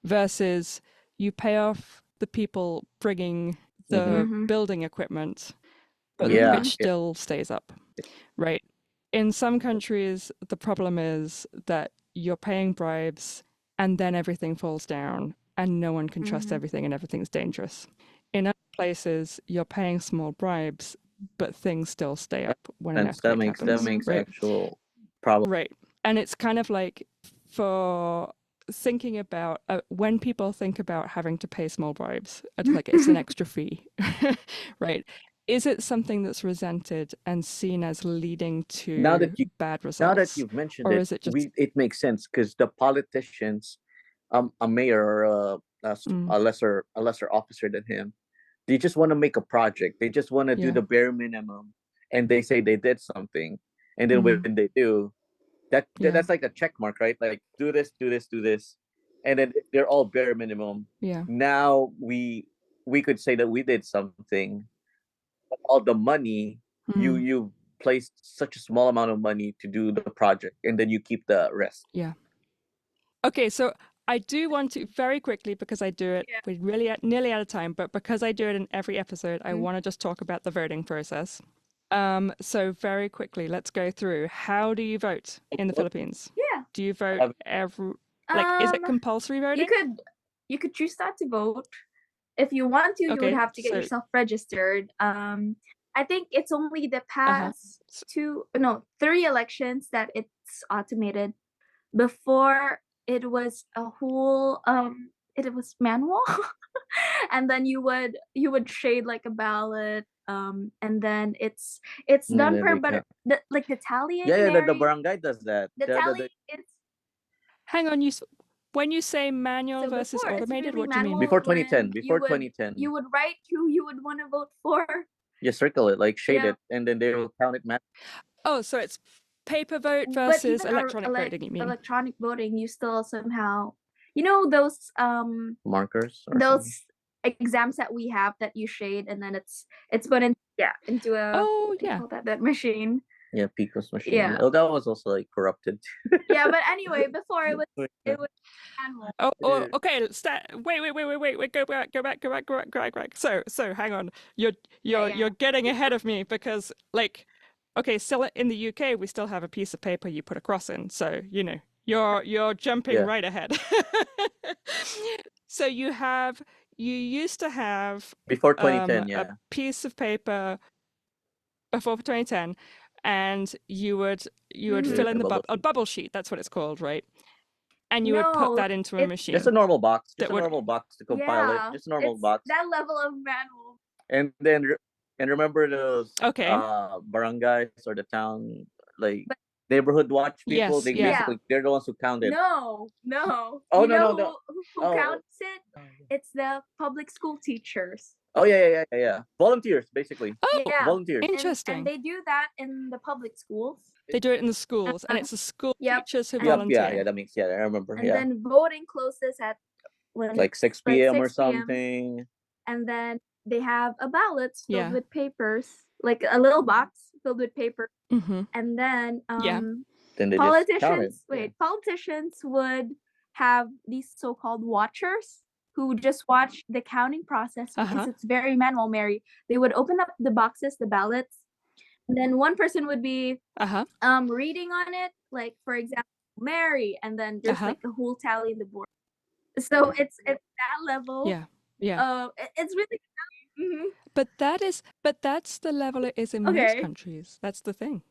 Versus you pay off the people bringing the building equipment, but the bridge still stays up, right? In some countries, the problem is that you're paying bribes and then everything falls down and no one can trust everything and everything's dangerous. In other places, you're paying small bribes, but things still stay up when an earthquake happens. That makes actual problem. Right. And it's kind of like, for thinking about when people think about having to pay small bribes, like it's an extra fee, right? Is it something that's resented and seen as leading to bad results? Now that you've mentioned or it, is it just... it makes sense because the politicians, a mayor or a lesser officer than him, they just want to make a project. They just want to do the bare minimum, and they say they did something, and then when they do, that's like a check mark, right? Like, do this, and then they're all bare minimum. Now we could say that we did something. All the money, you placed such a small amount of money to do the project, and then you keep the rest. Okay, so I do want to very quickly, because I do it, we're really nearly out of time, but because I do it in every episode, I want to just talk about the voting process. So very quickly, let's go through. How do you vote in the Philippines? Do you vote every, like, is it compulsory voting? You could choose not to vote. If you want to, you would have to get yourself registered. I think it's only the past 3 elections that it's automated. Before, it was a whole it was manual. And then you would shade like a ballot, and then it's done per, but like the tallying. The barangay does that. The tally, it's... Hang on, When you say manual So versus before, it's automated, really what do you mean? manual. Before 2010. when Before you would- 2010. You would write who you would want to vote for. You circle it, like shade Yeah. it, and then they will count it. Oh, so it's paper vote But versus even electronic voting, you mean? electronic voting, you still somehow, you know, those Markers or those something. exams that we have that you shade and then it's put in into a Oh, what do you yeah. call that machine. Yeah, Pico's machine. Yeah. Oh, that was also like corrupted. Yeah, but anyway, before it was manual. Oh, okay. Wait. Go back. So hang on. You're getting ahead of me because, like, okay, still in the UK, we still have a piece of paper you put a cross in. So, you know, you're jumping right ahead. So you used to have Before 2010, a piece of paper before 2010, and you would fill in a bubble sheet. That's what it's called, right? And you would put that into a machine. Just a normal box. Just a normal box to compile it. Just a normal box. That level of manual. And then remember those Okay. barangays or the town, like neighborhood watch people. Yes, yeah. Basically they're the ones who counted. No. Oh, you no, know no. Who counts it? It's the public school teachers. Oh yeah. Volunteers, basically. Oh, Yeah. Volunteers. Interesting. And they do that in the public schools. They do it in the schools, and it's the school teachers who Yep, volunteer. yeah, that makes I remember. And then voting closes at like 6 p.m. or something. And then they have a ballot filled Yeah. with papers, like a little box filled with paper. Mm-hmm. And then Then they politicians would have these so-called watchers who just watch the counting process because it's very manual, Mary. They would open up the boxes, the ballots, and then one person would be reading on it, like for example, Mary, and then there's like a whole tally in the board. So it's that level. Yeah. It's really. Mm-hmm. But that's the level it is in most countries. That's the thing.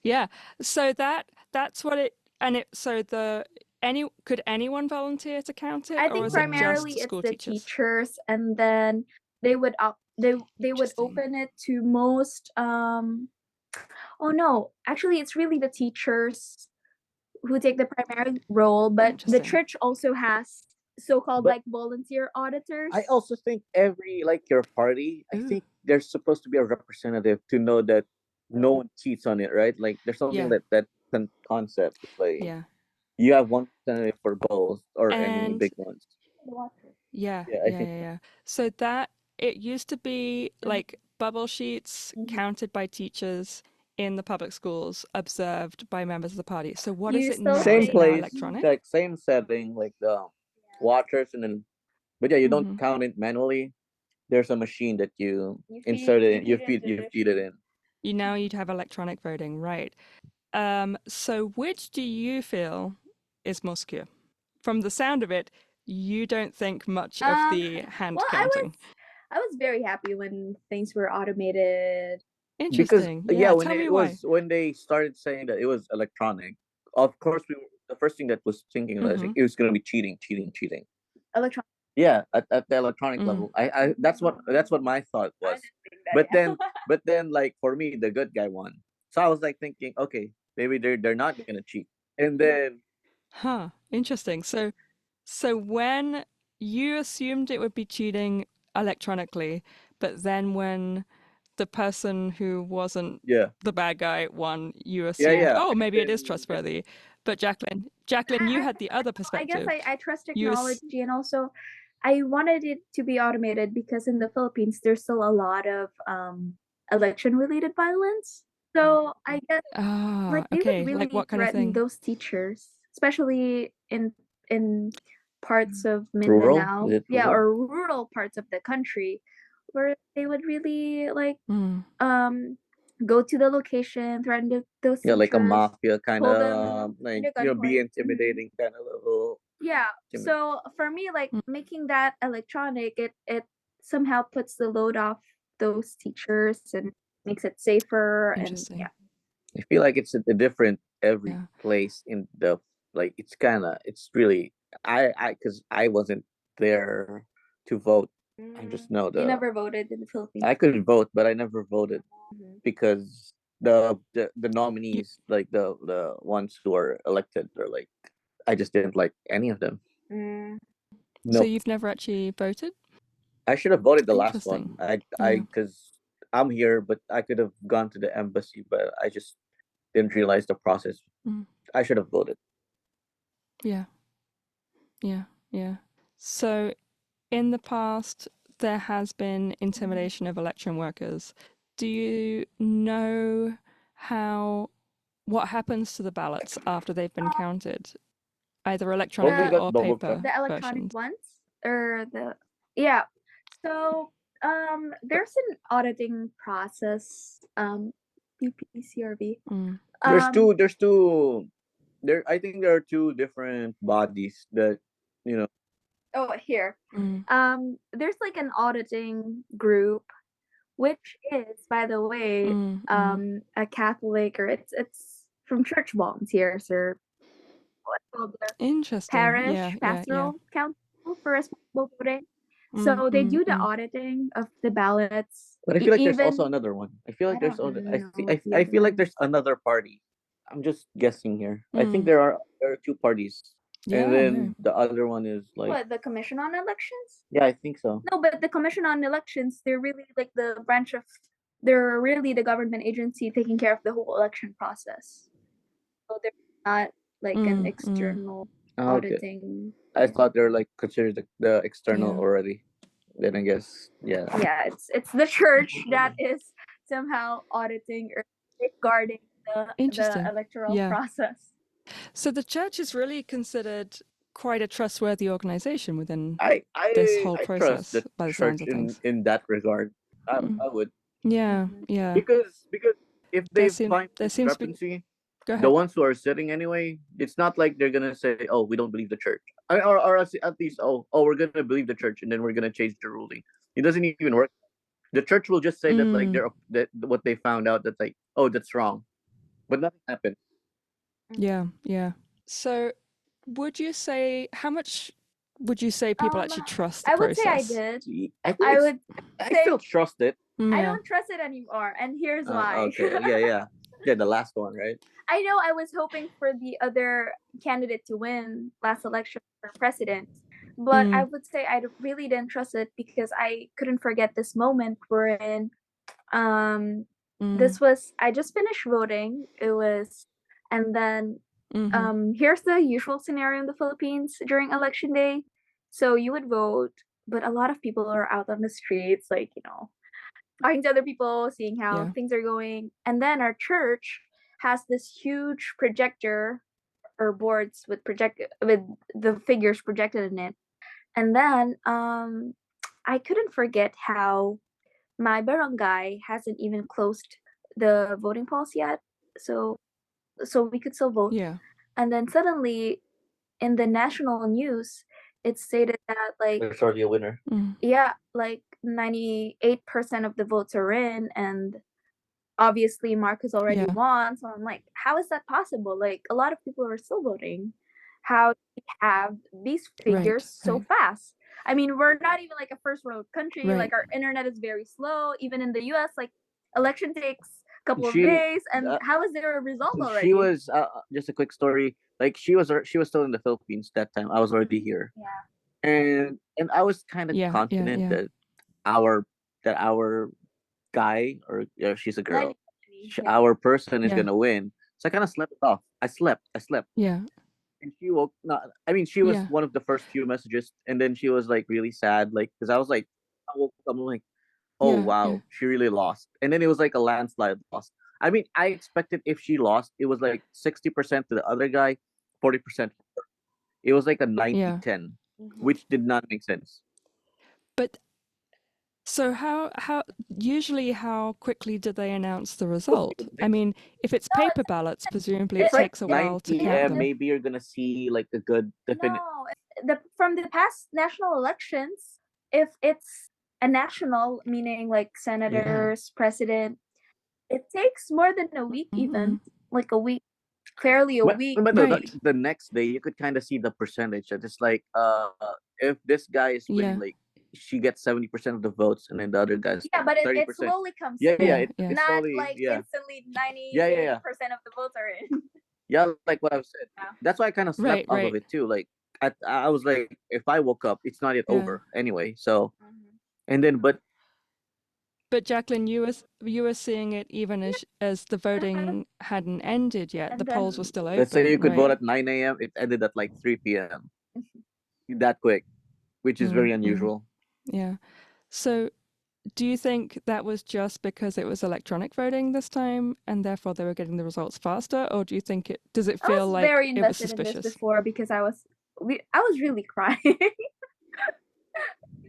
Yeah. So that's what it could anyone volunteer to count it? I think primarily it's the teachers, and then they would open it to most. Oh no, actually, it's really the teachers who take the primary role, but the church also has so-called like volunteer auditors. I also think every your party, I think there's supposed to be a representative to know that no one cheats on it, right? Like there's something that concept, like you have one representative for both or any big ones. Yeah. So that it used to be like bubble sheets counted by teachers in the public schools, observed by members of the party. So what is it now? Same place, electronic? like same setting, like the watchers, and then, but you don't count it manually. There's a machine that you insert it in. You feed it in. You'd have electronic voting, right? So which do you feel is more secure? From the sound of it, you don't think much of the hand counting. I was very happy when things were automated. Interesting. Because when they started saying that it was electronic, of course the first thing that was thinking was it was going to be cheating. Electronic. Yeah, at the electronic level, I that's what my thought was. But then like for me, the good guy won. So I was like thinking, okay, maybe they're not gonna cheat. And then, interesting. So when you assumed it would be cheating electronically, but then when the person who wasn't the bad guy won, you assumed, oh, maybe it is trustworthy. But Jacqueline, you had the other perspective. I guess I trust technology, and also I wanted it to be automated because in the Philippines there's still a lot of election-related violence. So I guess they would really what kind of thing? Those teachers, especially in parts of Mindanao, or rural parts of the country, where they would really go to the location, threaten those teachers, like a mafia kind of be intimidating kind of level. Yeah. So for me, like making that electronic, it somehow puts the load off those teachers and makes it safer. And I feel like it's a different every place in the it's really because I wasn't there to vote. I just know you never voted in the Philippines. I could vote, but I never voted because the nominees, like the ones who are elected, are like I just didn't like any of them. Mm. So Nope. you've never actually voted? I should have voted the last Interesting. one. Yeah. Because I'm here, but I could have gone to the embassy, but I just didn't realize the process. Mm. I should have voted. Yeah. So in the past, there has been intimidation of election workers. Do you know what happens to the ballots after they've been counted? Either electronic got or double paper The electronic versions. ones or so there's an auditing process, PPCRB. Mm. There's two there I think there are two different bodies that Oh, here. Mm. There's like an auditing group, which is, by the way, a Catholic, or it's from church volunteers, or what's called the Interesting. parish pastoral council for responsible voting. So they do the auditing of the ballots. But I feel like there's also another one. I feel like there's I feel like there's another party. I'm just guessing here. I think there are two parties. And then the other one is like what, the Commission on Elections? Yeah, I think so. No, but the Commission on Elections, they're really like the branch of, they're really the government agency taking care of the whole election process. So they're not like an external auditing. I thought they're like considered the external already. Then I guess Yeah, it's the church that is somehow auditing or safeguarding the electoral process. So the church is really considered quite a trustworthy organization within this whole process, trust the by the sounds church of things. in that regard. I would. Yeah. Because if they find there seems to be discrepancy, Go ahead. the ones who are sitting anyway, it's not like they're gonna say, "Oh, we don't believe the church," or at least, we're gonna believe the church, and then we're gonna change the ruling." It doesn't even work. The church will just say that like that what they found out, that's like, "Oh, that's wrong," but nothing happened. Yeah. So, how much would you say people actually trust the process? I would say I did. I still trust it. I don't trust it anymore, and here's why. Okay. Yeah, the last one, right? I know I was hoping for the other candidate to win last election for president, but I would say I really didn't trust it because I couldn't forget this moment wherein this was, I just finished voting. It was, and then here's the usual scenario in the Philippines during election day. So you would vote, but a lot of people are out on the streets, like, talking to other people, seeing how things are going. And then our church has this huge projector or boards with the figures projected in it. And then I couldn't forget how my barangay hasn't even closed the voting polls yet. So we could still vote. Yeah. And then suddenly in the national news, it stated that like there's already a winner. Yeah, like 98% of the votes are in, and obviously Marcos already won. So I'm like, how is that possible? Like, a lot of people are still voting. How do we have these figures so fast? I mean, we're not even like a first world country. Like, our internet is very slow. Even in the US, like, election takes a couple of days. And how is there a result already? She was just a quick story. Like, she was still in the Philippines that time. I was already here. Yeah. And I was kind of confident that our guy, or she's a girl, our person is gonna win. So I kind of slept it off. I slept. Yeah. And she woke. No, I mean, she was one of the first few messages, and then she was like really sad, like, because I was like, I woke up, I'm like, oh wow, she really lost. And then it was like a landslide loss. I mean, I expected if she lost, it was like 60% to the other guy, 40%. It was like a 90-10, which did not make sense. But so how usually how quickly do they announce the result? I mean, if it's paper ballots, presumably it takes a while to count them. Maybe you're gonna see like a good definite. No, from the past national elections, if it's a national, meaning like senators, president, it takes more than a week, even like a week, clearly a week. But the next day you could kind of see the percentage. It's like if this guy is winning, like, she gets 70% of the votes, and then the other guys. Yeah, but it slowly comes. It not slowly, like instantly 90% of the votes are in. Yeah, like what I've said. That's why I kind of slept off of it too. Like, I was like, if I woke up, it's not yet over anyway. So, and then but Jacqueline, you were seeing it even as the voting hadn't ended yet. And the then, polls were still open. let's say you could right? vote at 9 a.m. It ended at like 3 p.m. That quick, which is very unusual. Yeah. So, do you think that was just because it was electronic voting this time, and therefore they were getting the results faster, or do you think does it feel like very it was invested in suspicious? this before because I was really crying.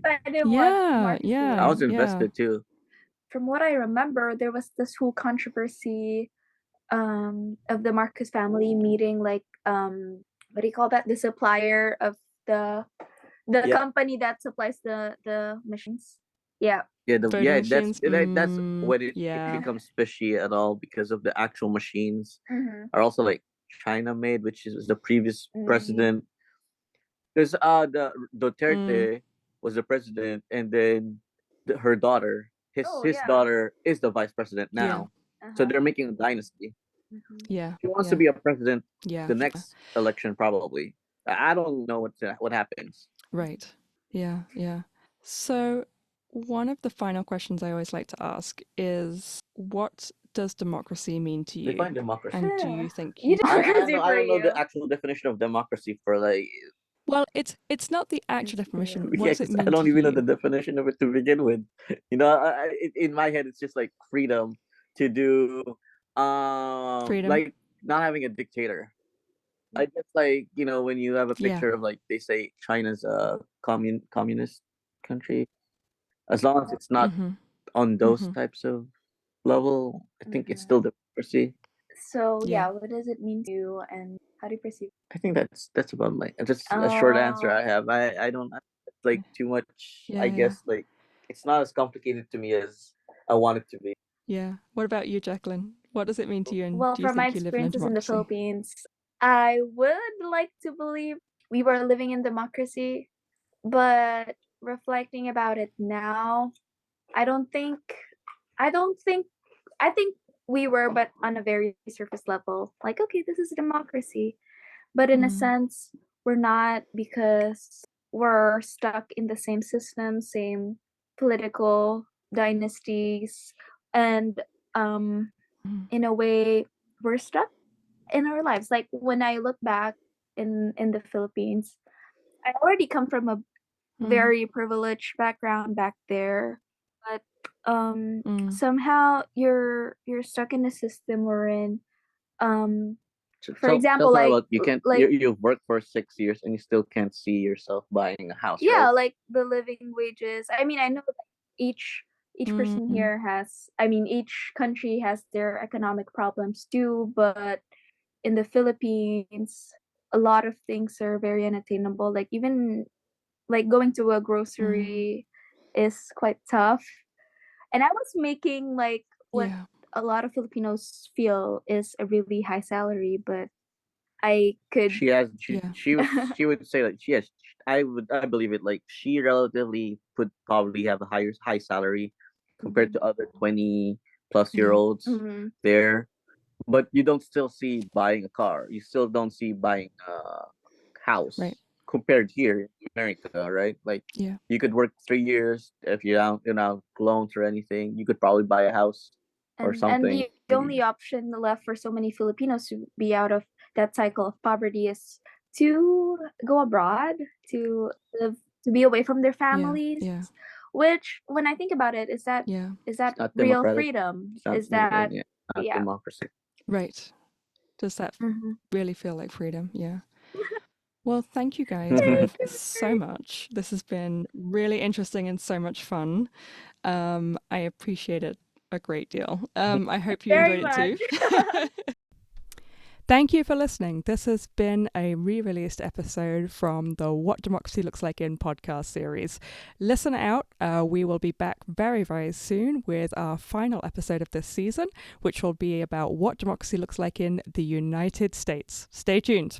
I didn't want Marcus to win. I was invested too. From what I remember, there was this whole controversy of the Marcus family meeting, like what do you call that? The supplier of the company that supplies the machines. Yeah. Yeah, machines? That's when it becomes fishy at all, because of the actual machines are also like China made, which is the previous president. Because the Duterte was the president, and then her daughter, his daughter is the vice president now. So they're making a dynasty. Yeah. He wants to be a president Yeah. the next election, probably. I don't know what happens. Right. Yeah. Yeah. So one of the final questions I always like to ask is, what does democracy mean to you? Define democracy. And do you think I don't know the actual definition of democracy for like. Well, it's not the actual definition. What does it mean? I don't even know the definition of it to begin with. You know, in my head, it's just like freedom to do, freedom, like not having a dictator. I guess, like, you know, when you have a picture of, like, they say China's a communist country, as long as it's not on those types of level, I think it's still democracy. So what does it mean to you, and how do you perceive? I think that's about just a short answer I have. I don't like too much. I guess like it's not as complicated to me as I want it to be. Yeah. What about you, Jacqueline? What does it mean to you? And well, do you from my think you live in a experiences in the democracy? Philippines, I would like to believe we were living in democracy, but reflecting about it now, I think we were, but on a very surface level. Like, okay, this is a democracy, but in a sense, we're not, because we're stuck in the same system, same political dynasties, and in a way, we're stuck in our lives. Like, when I look back in the Philippines, I already come from a very privileged background back there, but somehow you're stuck in a system we're in. For example, like, you can't, like, you've worked for 6 years and you still can't see yourself buying a house. Yeah, right? like the living wages. I mean, I know that each person here has, I mean, each country has their economic problems too, but in the Philippines, a lot of things are very unattainable. Like, even like going to a grocery is quite tough. And I was making like what a lot of Filipinos feel is a really high salary, but I could. She would say like I believe it, like she relatively would probably have a high salary compared to other 20-plus-year-olds there, but you don't still see buying a car. You still don't see buying a house compared here in America, right? Like, you could work 3 years if you're not loans or anything. You could probably buy a house or something. And the only option left for so many Filipinos to be out of that cycle of poverty is to go abroad, to live, to be away from their families. Which, when I think about it, is that real freedom? Is that democracy? Right. Does that really feel like freedom? Yeah. Well, thank you guys both so much. This has been really interesting and so much fun. I appreciate it a great deal. I hope you enjoyed it too. Thank you for listening. This has been a re-released episode from the What Democracy Looks Like In podcast series. Listen out. We will be back very, very soon with our final episode of this season, which will be about what democracy looks like in the United States. Stay tuned.